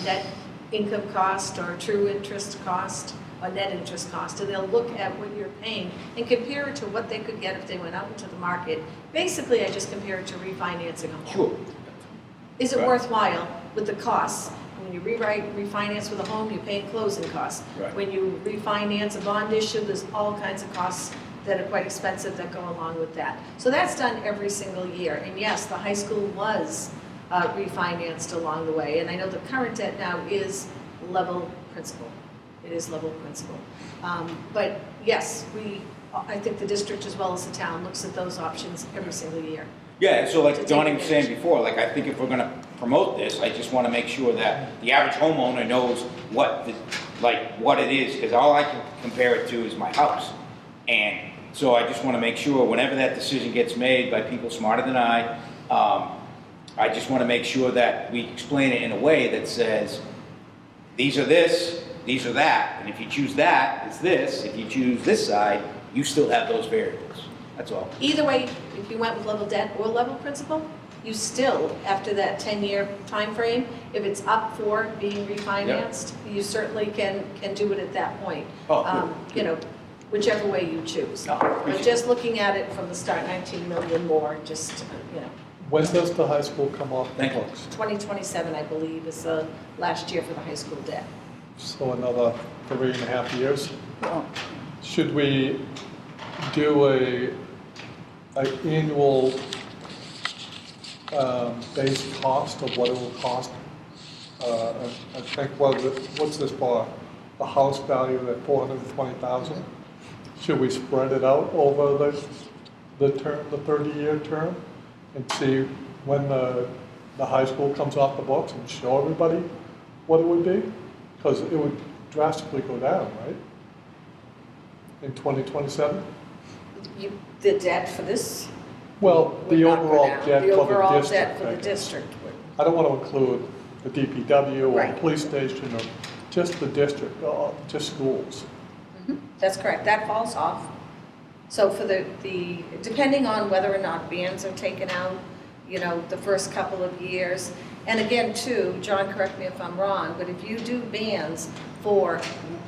net income cost or true interest cost or net interest cost, and they'll look at what you're paying and compare it to what they could get if they went out into the market. Basically, I just compare it to refinancing a home. Sure. Is it Right. worthwhile with the costs? When you refinance with a home, you're paying closing costs. Right. When you refinance a bond issue, there's all kinds of costs that are quite expensive that go along with that. So that's done every single year. And yes, the high school was refinanced along the way. And I know the current debt now is level principal. It is level principal. But yes, I think the district as well as the town looks at those options every single year. Yeah, so To like take Donnie was saying advantage. before, I think if we're gonna promote this, I just wanna make sure that the average homeowner knows what it is, because all I can compare it to is my house. And so I just wanna make sure whenever that decision gets made by people smarter than I just wanna make sure that we explain it in a way that says, these are this, these are that, and if you choose that, it's this, if you choose this side, you still have those variables, that's all. Either way, if you went with level debt or level principal, you still, after that 10-year time frame, if it's up for being refinanced, you certainly can do it at that point. Oh, good. Whichever way you choose. No, I But appreciate just looking at it from the start, 19 million more, just, When does the high school come off the Thank you. books? 2027, I believe, is the last year for the high school debt. So another 3.5 years? Should we do an annual base cost of what it will cost? I think, what's this for? The house value at $420,000? Should we spread it out over the the 30-year term, and see when the high school comes off the books and show everybody what it would be? Because it would drastically go down, right? In 2027? The debt for this Well, would the not go overall down. debt The for the overall district. debt for I the guess. district would. I don't want to include the DPW or Right. the police station or just the district, just schools. That's correct, that falls off. So for the, depending on whether or not bands are taken out, you know, the first couple of years. And again, too, John, correct me if I'm wrong, but if you do bands for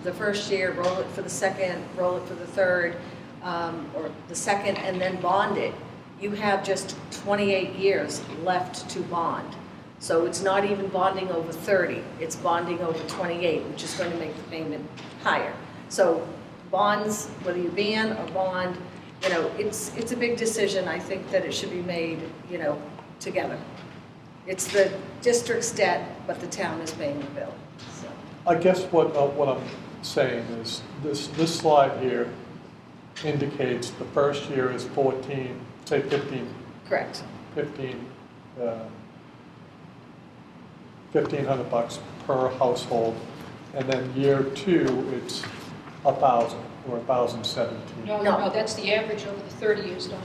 the first year, roll it for the second, roll it for the third, or the second, and then bond it, you have just 28 years left to bond. So it's not even bonding over 30, it's bonding over 28, which is going to make the payment higher. So bonds, whether you ban or bond, you know, it's a big decision. I think that it should be made, you know, together. It's the district's debt, but the town is paying the bill. So. I guess what I'm saying is this slide here indicates the first year is 14, say 15. Correct. 1,500 bucks per household, and then year 2 it's 1,000 or 1,017. No, that's the average over the 30 years, Don.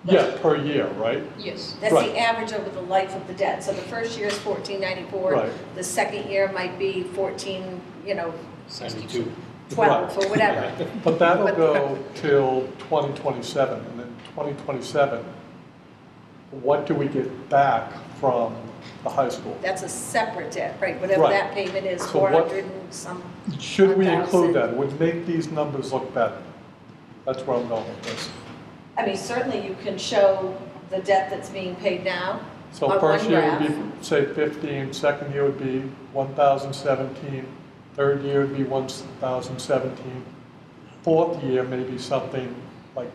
Yeah, per year, right? Yes. That's Right. the average over the life of the debt. So the first year is 1494. Right. The second year might be 14, you know, 92. 12 or whatever. But that'll But- go till 2027, and then 2027, what do we get back from the high school? That's a separate debt, right? Whatever Right. that payment is, So what- 400 and some. Should we 1,000. include that? It would make these numbers look better. That's where I'm going with this. I mean, certainly you can show the debt that's being paid now So on first one year would graph. be, say, 15, second year would be 1,017, third year would be 1,017, fourth year maybe something like,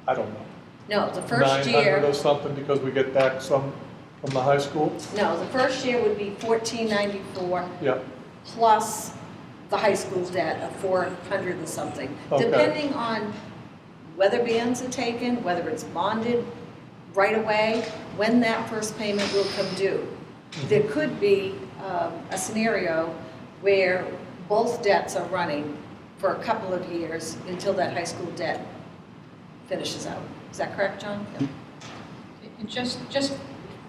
I don't know, No, the first 900 year, or something because we get back some from the high school? no, the first year would be 1494 Yeah, plus the high school debt of 400 and something. Okay. Depending on whether bands are taken, whether it's bonded right away, when that first payment will come due. There could be a scenario where both debts are running for a couple of years until that high school debt finishes out. Is that correct, John? And just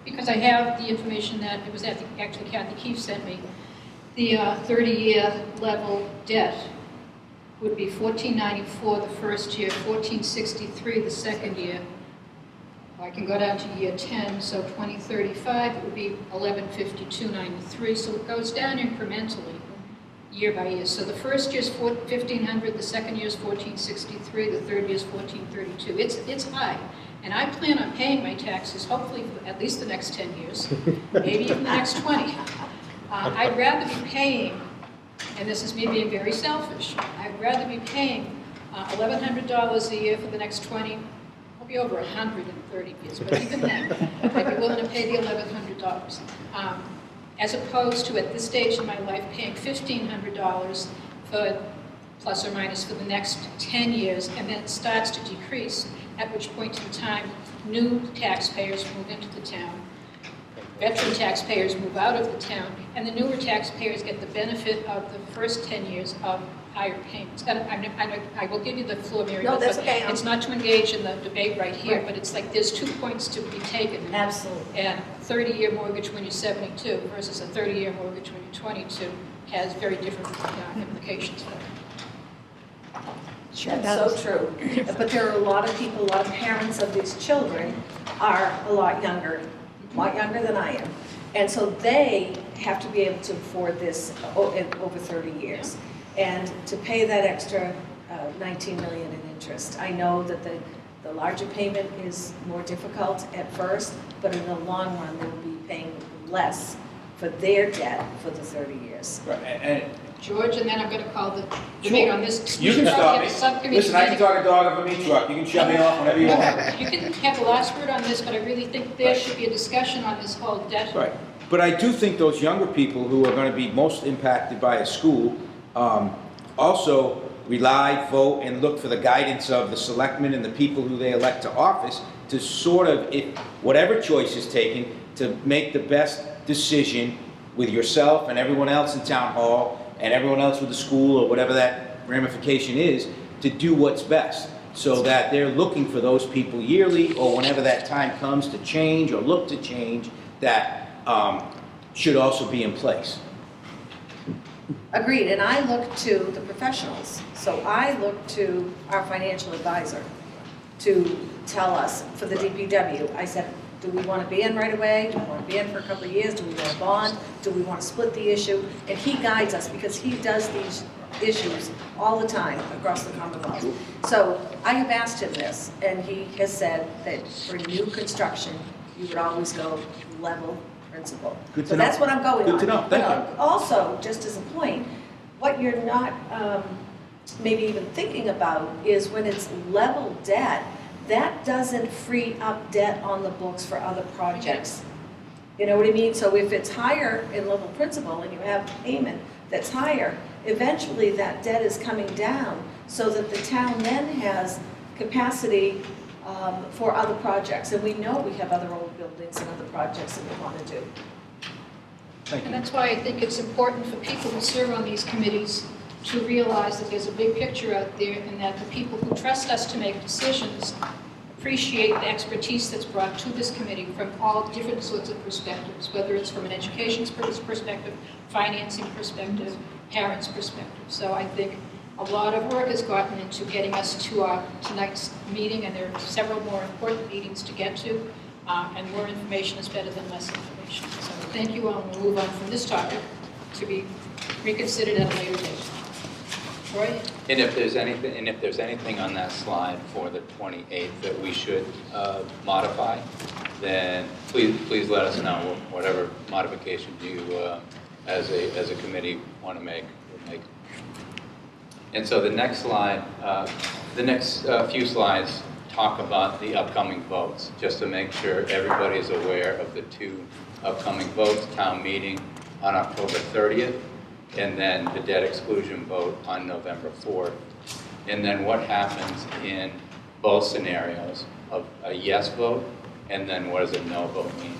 because I have the information that it was actually Kathy Keefe sent me, the 30-year level debt would be $1,494 the first year, $1,463 the second year. I can go down to year 10, so 2035 it would be $1,152.93. So it goes down incrementally year by year. So the first year is $1,500, the second year is $1,463, the third year is $1,432. It's high. And I plan on paying my taxes, hopefully for at least the next 10 years, maybe even the next 20. I'd rather be paying, and this is me being very selfish, I'd rather be paying $1,100 a year for the next 20, I'll be over 100 in 30 years, but even then, I'd be willing to pay the $1,100. As opposed to, at this stage in my life, paying $1,500 for plus or minus for the next 10 years, and then it starts to decrease, at which point in time, new taxpayers move into the town. Veteran taxpayers move out of the town, and the newer taxpayers get the benefit of the first 10 years of higher payments. And I will give you the floor, Mary No, Beth, that's but okay. it's not to engage in the debate right here, Right. but it's like there's 2 points to be taken. Absolutely. And a 30-year mortgage when you're 72 versus a 30-year mortgage when you're 22 has very different implications for it. Sure That's so true. But there are a lot of people, a lot of parents of these children are a lot younger than I am. And so they have to be able to afford this over 30 years. And to pay that extra 19 million in interest. I know that the larger payment is more difficult at first, but in the long run, they will be paying less for their debt for the 30 years. Right, and George, and then I'm going to call the debate on this. you can stop me. Listen, I can talk a dog of a meat truck. You can shut me off whenever you want. You can have the last word on this, but I really think there should be a discussion on this whole debt. Right. But I do think those younger people who are going to be most impacted by a school, also, rely, vote, and look for the guidance of the selectmen and the people who they elect to office to sort of, if whatever choice is taken, to make the best decision with yourself and everyone else in town hall and everyone else with the school or whatever that ramification is, to do what's best. So that they're looking for those people yearly or whenever that time comes to change or look to change, that should also be in place. Agreed, and I look to the professionals. So I look to our financial advisor to tell us, for the DPW, I said, do we want to be in right away? Do we want to be in for a couple of years? Do we want to bond? Do we want to split the issue? And he guides us because he does these issues all the time across the Commonwealth. So I have asked him this, and he has said that for new construction, you would always go level principal. Good to So know. that's what I'm going on. Good to know. Thank But also, just as a point, what you're not maybe even thinking about is when it's level debt, that doesn't free up debt on the books for other projects. You know what I mean? So if it's higher in level principal and you have payment that's higher, eventually that debt is coming down so that the town then has capacity for other projects. And we know we have other old buildings and other projects that we want to do. Thank And you. that's why I think it's important for people who serve on these committees to realize that there's a big picture out there and that the people who trust us to make decisions appreciate the expertise that's brought to this committee from all different sorts of perspectives, whether it's from an education perspective, financing perspective, parents' perspective. So I think a lot of work has gotten into getting us to our tonight's meeting, and there are several more important meetings to get to, and more information is better than less information. So thank you all, and we'll move on from this topic to be reconsidered at a later date. Roy? And if there's anything on that slide for the 28th that we should modify, then please let us know whatever modification you, as a committee, want to make. We'll make. And so the next slide, the next few slides talk about the upcoming votes, just to make sure everybody is aware of the two upcoming votes: town meeting on October 30th. And then the debt exclusion vote on November 4th. And then what happens in both scenarios of a yes vote, and then what does a no vote mean?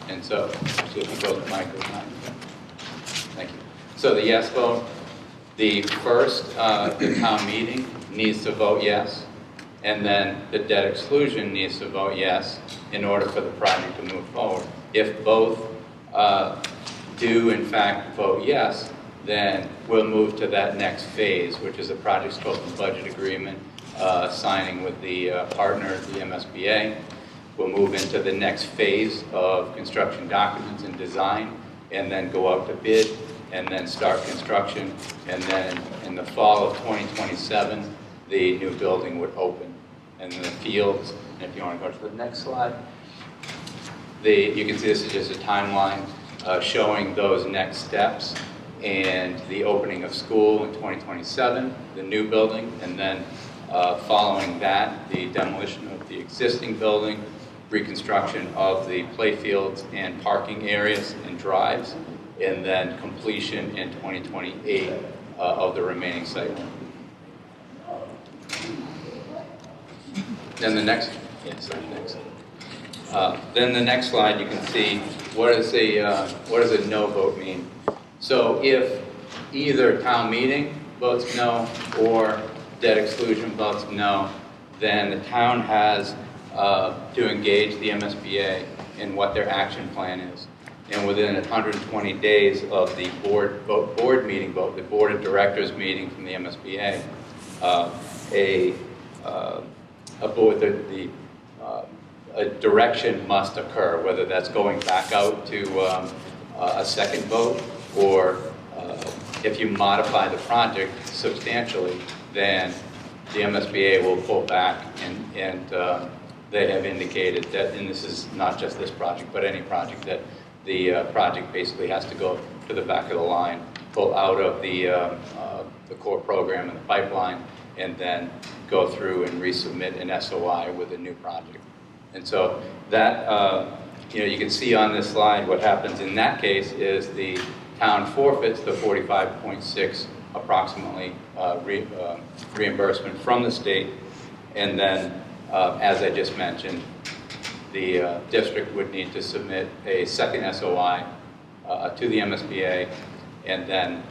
And so if you go to the microphone. Thank you. So the yes vote, the first, the town meeting needs to vote yes, and then the debt exclusion needs to vote yes in order for the project to move forward. If both do in fact vote yes, then we'll move to that next phase, which is a project scope and budget agreement, signing with the partner, the MSBA. We'll move into the next phase of construction documents and design, and then go out to bid, and then start construction. And then in the fall of 2027, the new building would open. And then the fields, and if you want to go to the next slide, you can see this is just a timeline showing those next steps. And the opening of school in 2027, the new building, and then following that, the demolition of the existing building, reconstruction of the playfields and parking areas and drives, and then completion in 2028 of the remaining site. Then the next, then the next slide, you can see what does a no vote mean. So if either town meeting votes no or debt exclusion votes no, then the town has to engage the MSBA in what their action plan is. And within 120 days of the board of directors meeting from the MSBA, a direction must occur, whether that's going back out to a second vote, or if you modify the project substantially, then the MSBA will pull back, and they have indicated that, and this is not just this project, but any project, that the project basically has to go to the back of the line, pull out of the core program and the pipeline, and then go through and resubmit an SOI with a new project. And so that, you can see on this slide what happens in that case is the town forfeits the 45.6 approximately reimbursement from the state. And then, as I just mentioned, the district would need to submit a second SOI to the MSBA, and then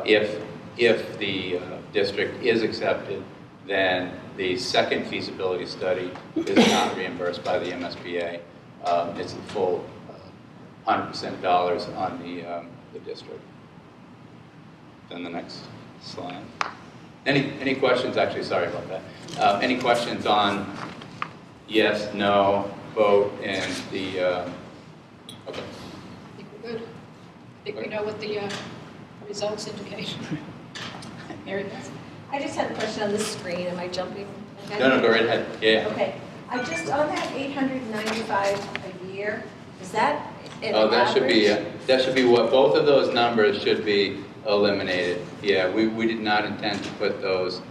if the district is accepted, then the second feasibility study is not reimbursed by the MSBA. It's the full 100% dollars on the district. Then the next slide. Any questions? Actually, sorry about that. Any questions on yes, no, vote, and the, okay. I think we're good. I think we know what the results indicate. Mary Beth? I just had a question on this screen. Am I jumping ahead? No, go right ahead. Yeah. Okay. I just, on that 895 a year, is that an Oh, that should be, average? that should be what, both of those numbers should be eliminated. Yeah, we did not intend to put those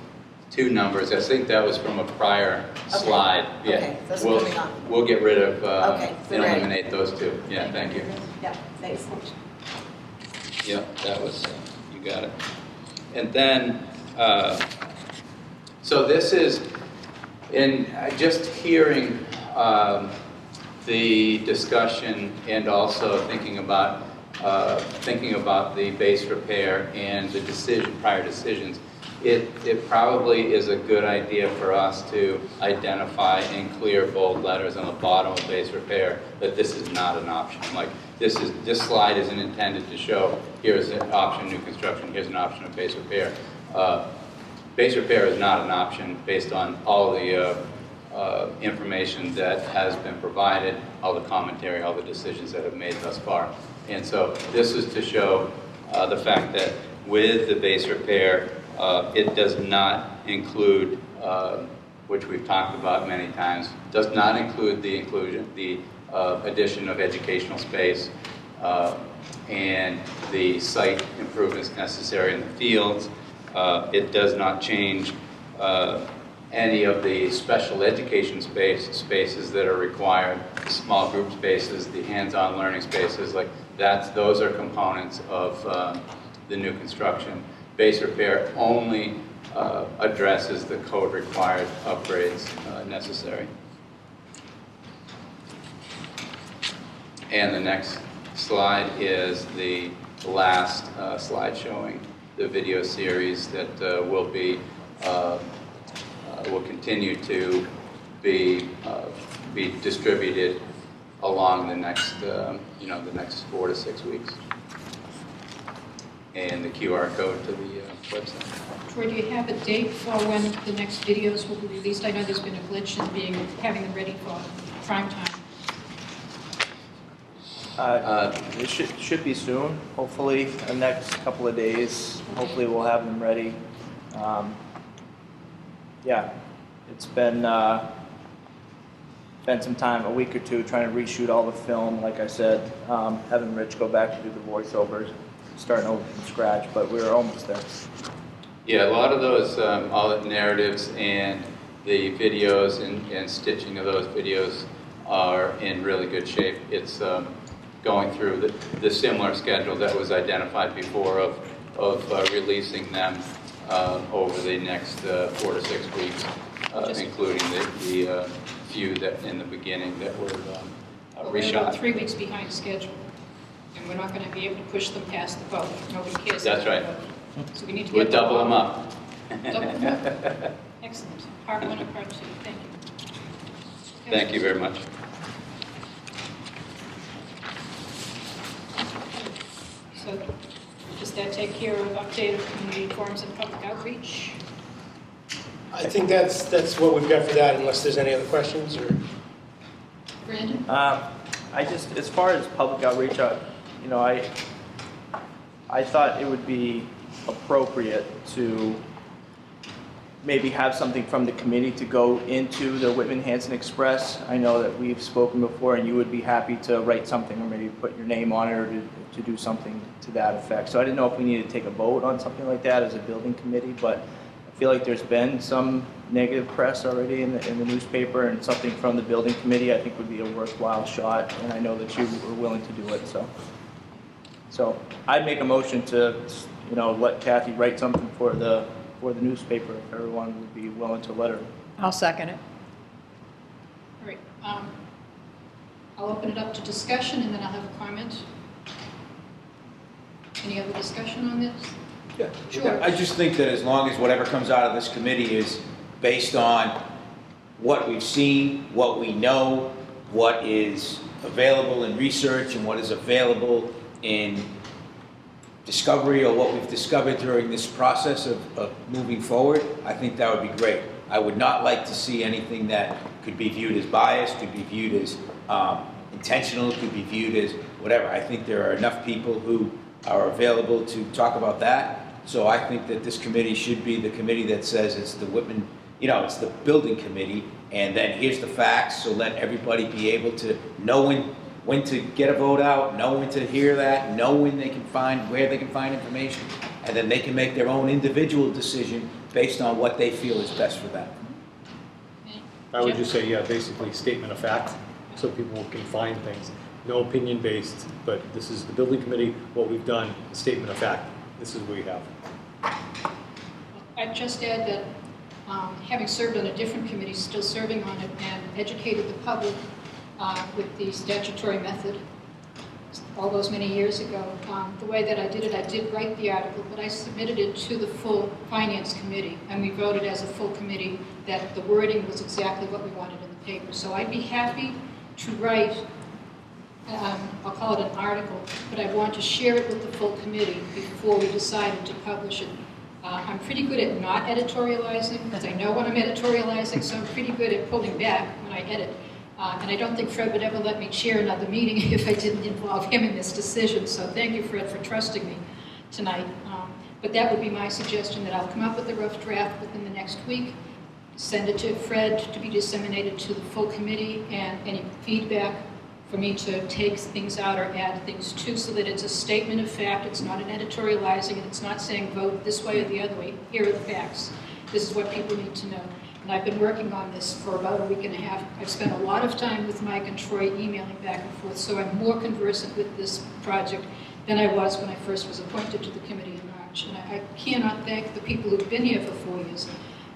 two numbers. I think that was from a prior slide. Yeah. Okay, those are coming on. We'll get rid of, Okay, and so ready. eliminate those two. Yeah, thank you. Yeah, thanks. Yeah, that was, you got it. And then, so this is, in just hearing the discussion and also thinking about the base repair and the prior decisions, it probably is a good idea for us to identify in clear bold letters on the bottom of base repair that this is not an option. Like this slide isn't intended to show here's an option new construction, here's an option of base repair. Base repair is not an option based on all the information that has been provided, all the commentary, all the decisions that have made thus far. And so this is to show the fact that with the base repair, it does not include, which we've talked about many times, does not include the addition of educational space and the site improvements necessary in the fields. It does not change any of the special education spaces that are required, the small group spaces, the hands-on learning spaces, like those are components of the new construction. Base repair only addresses the code required upgrades necessary. And the next slide is the last slide showing the video series that will continue to be distributed along the next the next 4 to 6 weeks. And the QR code to the website. Troy, do you have a date for when the next videos will be released? I know there's been a glitch in having them ready for prime time. It should be soon, hopefully, the next couple of days. Hopefully we'll have them ready. Yeah, it's been some time, a week or two, trying to reshoot all the film, like I said, having Rich go back to do the voiceovers, starting over from scratch, but we're almost there. Yeah, a lot of those, all the narratives and the videos and stitching of those videos are in really good shape. It's going through the similar schedule that was identified before of releasing them over the next 4 to 6 weeks, including the few that in the beginning that were We're about reshot. 3 weeks behind schedule, and we're not going to be able to push them past the vote. Nobody cares. That's about right. the vote. So we need to We'll get double them up. Double them up. Excellent. Part 1 and part 2. Thank you. Thank you very much. So does that take care of updated community forums and public outreach? I think that's what we've got for that, unless there's any other questions, or? Brandon? I just, as far as public outreach, I thought it would be appropriate to maybe have something from the committee to go into the Whitman Hanson Express. I know that we've spoken before, and you would be happy to write something or maybe put your name on it or to do something to that effect. So I didn't know if we needed to take a vote on something like that as a building committee, but I feel like there's been some negative press already in the newspaper, and something from the building committee I think would be a worthwhile shot, and I know that you were willing to do it, so I'd make a motion to let Kathy write something for the newspaper if everyone would be willing to let her. I'll second it. All right. I'll open it up to discussion, and then I'll have a comment. Any other discussion on this? Yeah. Sure. I just think that as long as whatever comes out of this committee is based on what we've seen, what we know, what is available in research, and what is available in discovery, or what we've discovered during this process of moving forward, I think that would be great. I would not like to see anything that could be viewed as biased, could be viewed as intentional, could be viewed as whatever. I think there are enough people who are available to talk about that. So I think that this committee should be the committee that says it's the Whitman, it's the building committee, and then here's the facts, so let everybody be able to know when to get a vote out, know when to hear that, know when they can find, where they can find information, and then they can make their own individual decision based on what they feel is best for them. I would just say, yeah, basically statement of fact, so people can find things. No opinion based, but this is the building committee, what we've done, statement of fact. This is what we have. I'd just add that having served on a different committee, still serving on it, and educated the public with the statutory method all those many years ago, the way that I did write the article, but I submitted it to the full finance committee, and we voted as a full committee that the wording was exactly what we wanted in the paper. So I'd be happy to write, I'll call it an article, but I want to share it with the full committee before we decided to publish it. I'm pretty good at not editorializing, because I know when I'm editorializing, so I'm pretty good at pulling back when I edit. And I don't think Fred would ever let me chair another meeting if I didn't involve him in this decision. So thank you, Fred, for trusting me tonight. But that would be my suggestion, that I'll come up with a rough draft within the next week, send it to Fred to be disseminated to the full committee, and any feedback for me to take things out or add things to, so that it's a statement of fact. It's not an editorializing, and it's not saying vote this way or the other way. Here are the facts. This is what people need to know. And I've been working on this for about a week and a half. I've spent a lot of time with Mike and Troy emailing back and forth, so I'm more conversant with this project than I was when I first was appointed to the committee in March. And I cannot thank the people who've been here for 4 years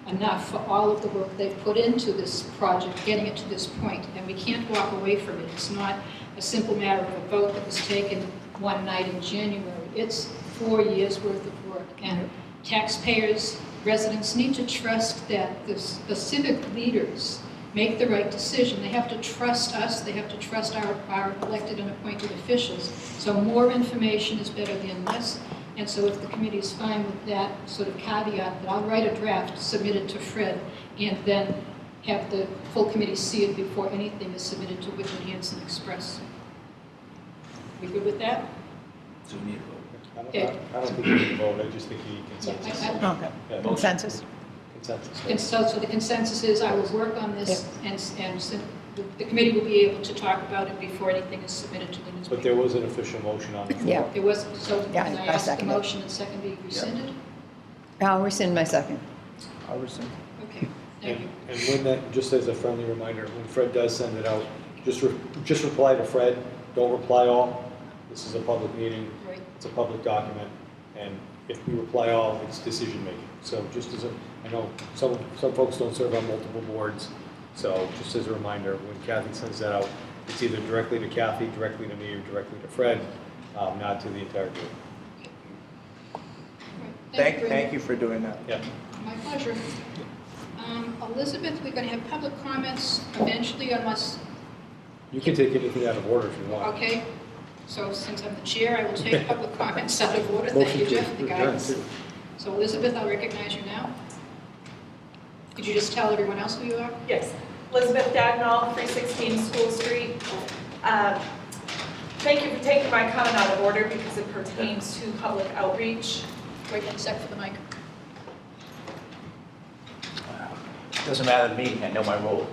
enough for all of the work they've put into this project, getting it to this point. And we can't walk away from it. It's not a simple matter of a vote that was taken one night in January. It's 4 years worth of work. And taxpayers, residents need to trust that the civic leaders make the right decision. They have to trust us. They have to trust our elected and appointed officials. So more information is better than less. And so if the committee is fine with that sort of caveat, that I'll write a draft, submit it to Fred, and then have the full committee see it before anything is submitted to Whitman Hanson Express. We good with that? So we need a vote. I don't think you need to vote, I just think you need consensus. Okay. Yeah, Consensus? Consensus. And so the consensus is I will work on this, and the committee will be able to talk about it before anything is submitted to the newspaper. But there was an official motion on the floor. Yeah. There was, so Yeah, can I I ask the second it. motion and second be rescinded? I'll rescind my second. I'll rescind. Okay, thank you. And when that, just as a friendly reminder, when Fred does send it out, just reply to Fred, don't reply all. This is a public meeting, Right. it's a public document, and if we reply all, it's decision making. So just as I know some folks don't serve on multiple boards, so just as a reminder, when Kathy sends that out, it's either directly to Kathy, directly to me, or directly to Fred, not to the entire group. Right. Thank you for doing that. Yeah. My pleasure. Elizabeth, we're going to have public comments eventually unless, You can take anything out of order if you want. okay? So since I'm the chair, I will take public comments out of order. Thank you, Jeff, for the guidance. So Elizabeth, I'll recognize you now. Could you just tell everyone else who you are? Yes, Elizabeth Dagnall, 316 School Street. Thank you for taking my comment out of order because it pertains to public outreach. Wait 1 sec for the mic. Doesn't matter to me, I know my role.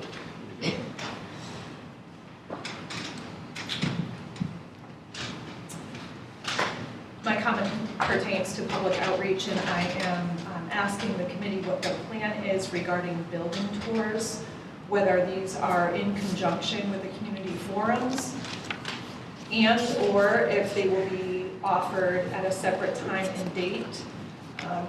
My comment pertains to public outreach, and I am asking the committee what the plan is regarding building tours, whether these are in conjunction with the community forums, and/or if they will be offered at a separate time and date.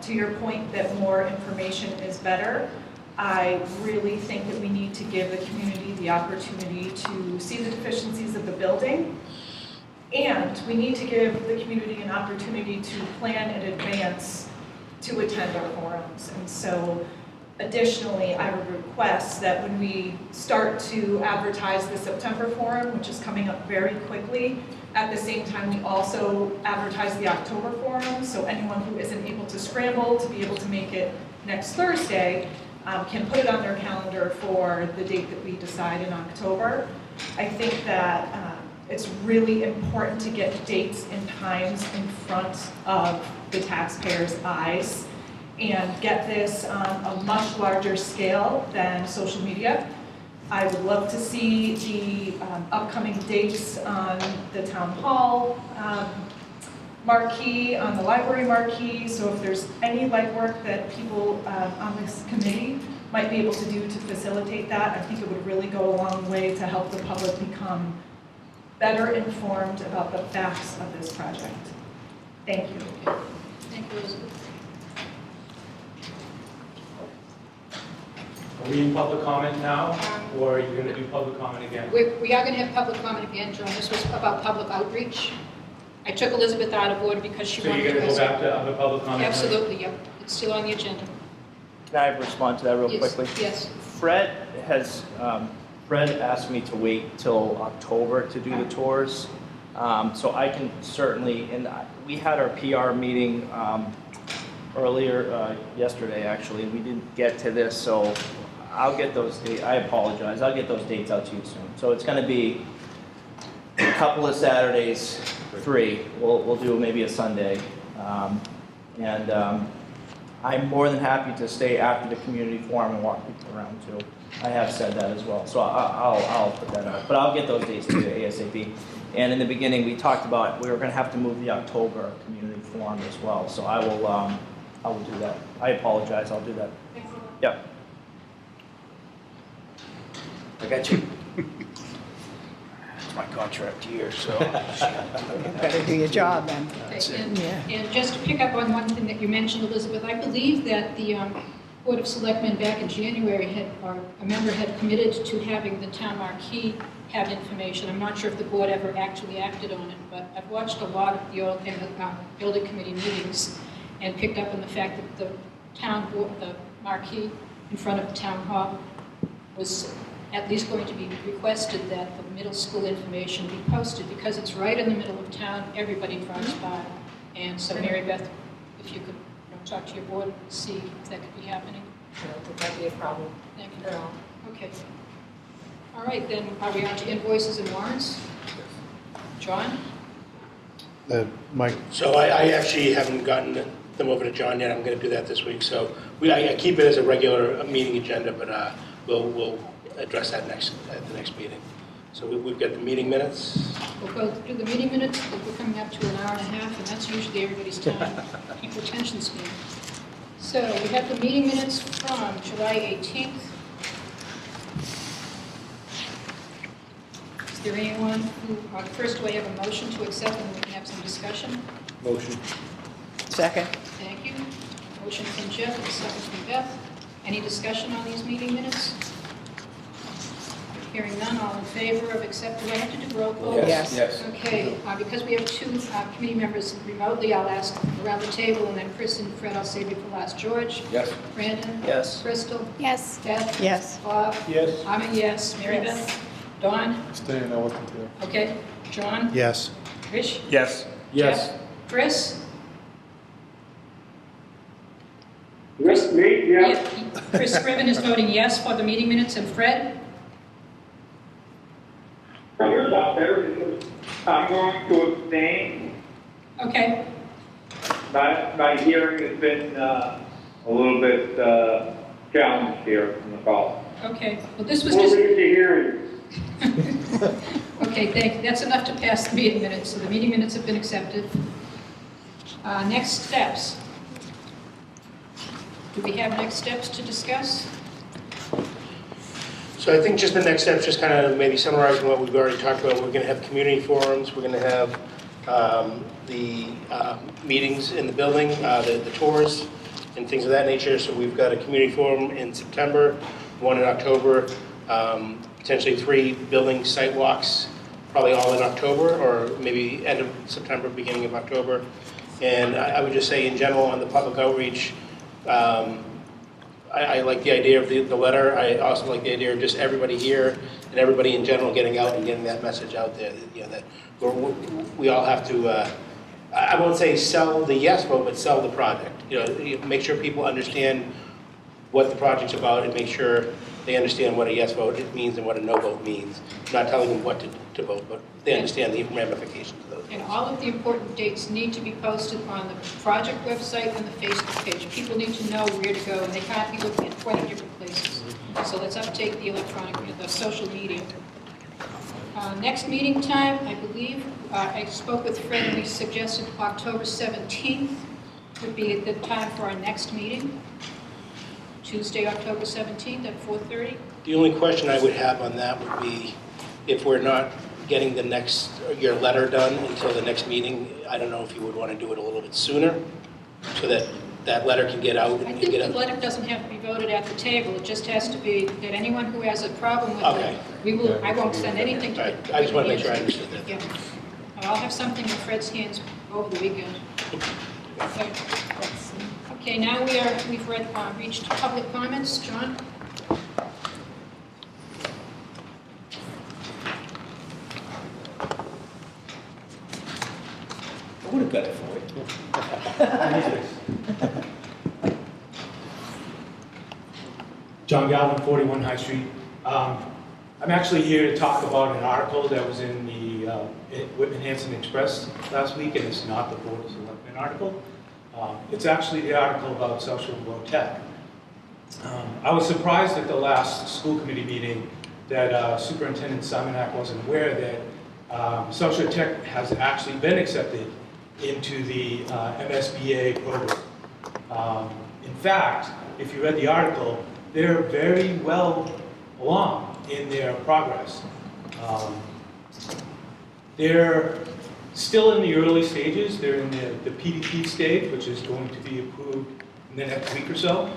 To your point that more information is better, I really think that we need to give the community the opportunity to see the deficiencies of the building, and we need to give the community an opportunity to plan in advance to attend our forums. And so additionally, I would request that when we start to advertise the September forum, which is coming up very quickly, at the same time, we also advertise the October forum, so anyone who isn't able to scramble to be able to make it next Thursday can put it on their calendar for the date that we decide in October. I think that it's really important to get dates and times in front of the taxpayers' eyes and get this on a much larger scale than social media. I would love to see the upcoming dates on the town hall marquee, on the library marquee, so if there's any legwork that people on this committee might be able to do to facilitate that, I think it would really go a long way to help the public become better informed about the facts of this project. Thank you. Thank you, Elizabeth. Are we in public comment now, or are you going to do public comment again? We are going to have public comment again, John. This was about public outreach. I took Elizabeth out of order because she So wanted you're to... going to go back to other public comment? Absolutely, yep. It's still on the agenda. Can I respond to that real Yes, quickly? yes. Fred asked me to wait till October to do the tours. So I can certainly, and we had our PR meeting earlier yesterday, actually, and we didn't get to this, so I'll get those dates. I apologize. I'll get those dates out to you soon. So it's going to be a couple of Saturdays, 3. We'll do maybe a Sunday. I'm more than happy to stay after the community forum and walk people around too. I have said that as well, so I'll put that out. But I'll get those dates to you ASAP. And in the beginning, we talked about we were going to have to move the October community forum as well. So I will do that. I apologize. I'll do that. Yep. I got you. It's my contract year, so. Better do your job then. Okay, Yeah. and just to pick up on one thing that you mentioned, Elizabeth, I believe that the Board of Selectmen back in January or a member had committed to having the town marquee have information. I'm not sure if the board ever actually acted on it, but I've watched a lot of the building committee meetings and picked up on the fact that the town board, the marquee in front of the town hall was at least going to be requested that the middle school information be posted because it's right in the middle of town. Everybody drives by. And so Mary Beth, if you could talk to your board and see if that could be happening. I don't think that'd be a problem Thank at you. all. Okay. All right, then are we on to invoices and warrants? John? Mike? So I actually haven't gotten them over to John yet. I'm going to do that this week. So I keep it as a regular meeting agenda, but we'll address that at the next meeting. So we've got the meeting minutes. We'll go through the meeting minutes. We're coming up to an hour and a half, and that's usually everybody's time, people attention span. So we have the meeting minutes from July 18th. Is there anyone who, first do I have a motion to accept and we can have some discussion? Motion. Second. Thank you. Motion from Jeff and a second from Beth. Any discussion on these meeting minutes? Hearing none, all in favor of accepting, do I have to do roll call? Yes. Yes. Okay, because we have 2 committee members remotely, I'll ask around the table, and then Chris and Fred, I'll save you for last. George? Yes. Brandon? Yes. Crystal? Yes. Beth? Yes. Bob? Yes. I'm a yes. Mary Yes. Beth? Dawn? Staying, I wasn't here. Okay. John? Yes. Rich? Yes. Yes. Jeff? Chris? Yes, me, yeah. Yes. Chris Scriven is voting yes for the meeting minutes, and Fred? Yours out there, because I'm going to abstain. Okay. My hearing has been a little bit challenged here from the call. Okay. Well, this was We'll just... leave the hearing. Okay, thank you. That's enough to pass the meeting minutes. So the meeting minutes have been accepted. Next steps. Do we have next steps to discuss? So I think just the next step, just kind of maybe summarizing what we've already talked about. We're going to have community forums. We're going to have the meetings in the building, the tours, and things of that nature. So we've got a community forum in September, one in October, potentially 3 building site walks, probably all in October, or maybe end of September, beginning of October. And I would just say in general on the public outreach, I like the idea of the letter. I also like the idea of just everybody here and everybody in general getting out and getting that message out there, that we all have to, I won't say sell the yes vote, but sell the project. Make sure people understand what the project's about and make sure they understand what a yes vote means and what a no vote means. I'm not telling them what to vote, but they understand the ramifications of those. And all of the important dates need to be posted on the project website and the Facebook page. People need to know where to go, and they can't be looking at 20 different places. So let's uptake the the social media. Next meeting time, I believe, I spoke with Fred and we suggested October 17th would be the time for our next meeting. Tuesday, October 17th at 4:30. The only question I would have on that would be if we're not getting your letter done until the next meeting, I don't know if you would want to do it a little bit sooner so that that letter can get out. I think the letter doesn't have to be voted at the table. It just has to be that anyone who has a problem with it, I won't send anything to it. I just want to make sure I understood that. Yeah. I'll have something in Fred's hands over the weekend. Okay, now we've reached public comments. John? I would have got it for you. John Galvin, 41 High Street. I'm actually here to talk about an article that was in the Whitman Hanson Express last week, and it's not the Board of Selectmen article. It's actually the article about South Shore Road Tech. I was surprised at the last school committee meeting that Superintendent Simonak wasn't aware that South Shore Tech has actually been accepted into the MSBA program. In fact, if you read the article, they're very well along in their progress. They're still in the early stages. They're in the PDP stage, which is going to be approved in the next week or so.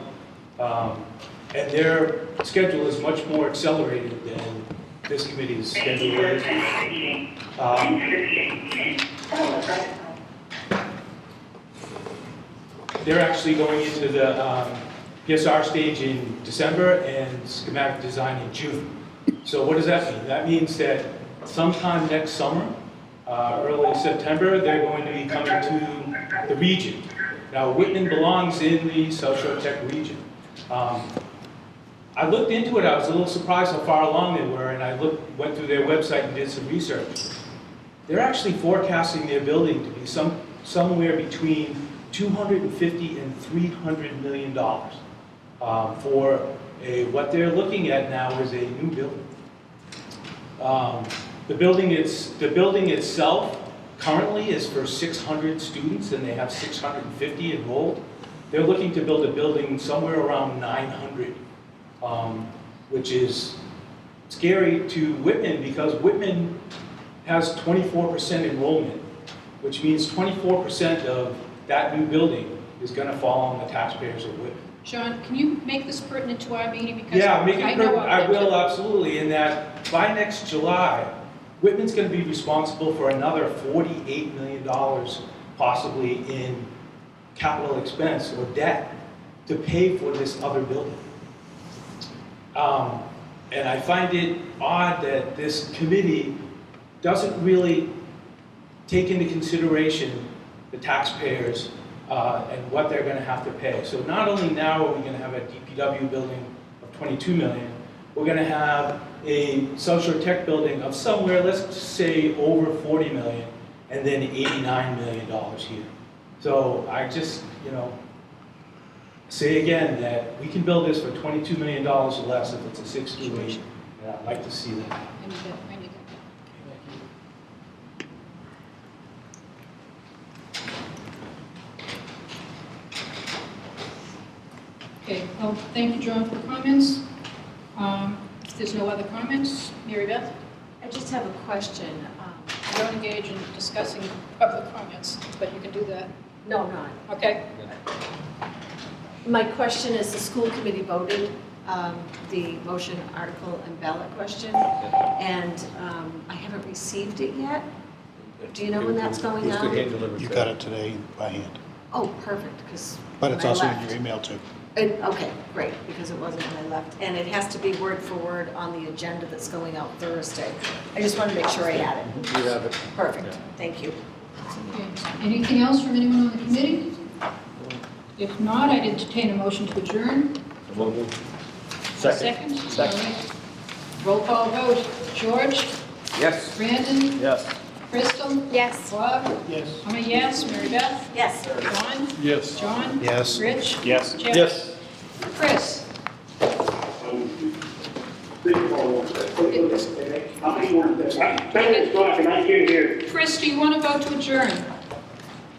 And their schedule is much more accelerated than this committee's schedule is. They're actually going into the PSR stage in December and schematic design in June. So what does that mean? That means that sometime next summer, early September, they're going to be coming to the region. Now, Whitman belongs in the South Shore Tech region. I looked into it. I was a little surprised how far along they were, and I went through their website and did some research. They're actually forecasting their building to be somewhere between $250 and $300 million for what they're looking at now is a new building. The building itself currently is for 600 students, and they have 650 enrolled. They're looking to build a building somewhere around 900, which is scary to Whitman because Whitman has 24% enrollment, which means 24% of that new building is going to fall on the taxpayers of Whitman. John, can you make this pertinent to our meeting? Because Yeah, make it I pertinent. know I will, absolutely. In that by next July, Whitman's going to be responsible for another $48 million possibly in capital expense or debt to pay for this other building. And I find it odd that this committee doesn't really take into consideration the taxpayers and what they're going to have to pay. So not only now are we going to have a DPW building of $22 million, we're going to have a South Shore Tech building of somewhere, let's say, over $40 million, and then $89 million here. So I just, say again that we can build this for $22 million or less if it's a 6-2-8, and I'd like to see that. I need that. Okay, well, thank you, John, for the comments. If there's no other comments, Mary Beth? I just have a question. don't engage in discussing public comments, but you can do that. No, not. Okay? My question is, the school committee voted the motion, article, and ballot question, and I haven't received it yet. Do you know when that's going It's the out? hand delivered. You got it today by hand. Oh, perfect, because But it's when I also in left- your email too. Okay, great, because it wasn't when I left. And it has to be word for word on the agenda that's going out Thursday. I just want to make sure I had it. You have it. Perfect, thank you. Okay. Anything else from anyone on the committee? If not, I'd entertain a motion to adjourn. Second. Second. All right. Roll call vote. George? Yes. Brandon? Yes. Crystal? Yes. Bob? Yes. I'm a yes. Mary Beth? Yes. John? Yes. John? Yes. Rich? Yes. Jeff? Yes. Chris? Someone's talking, I can't hear. Chris, do you want to vote to adjourn?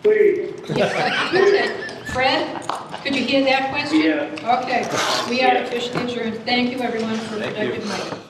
Please. Yes. Okay. Fred, could you hear that question? Yeah. Okay, we are officially adjourned. Thank you, everyone, for a productive night.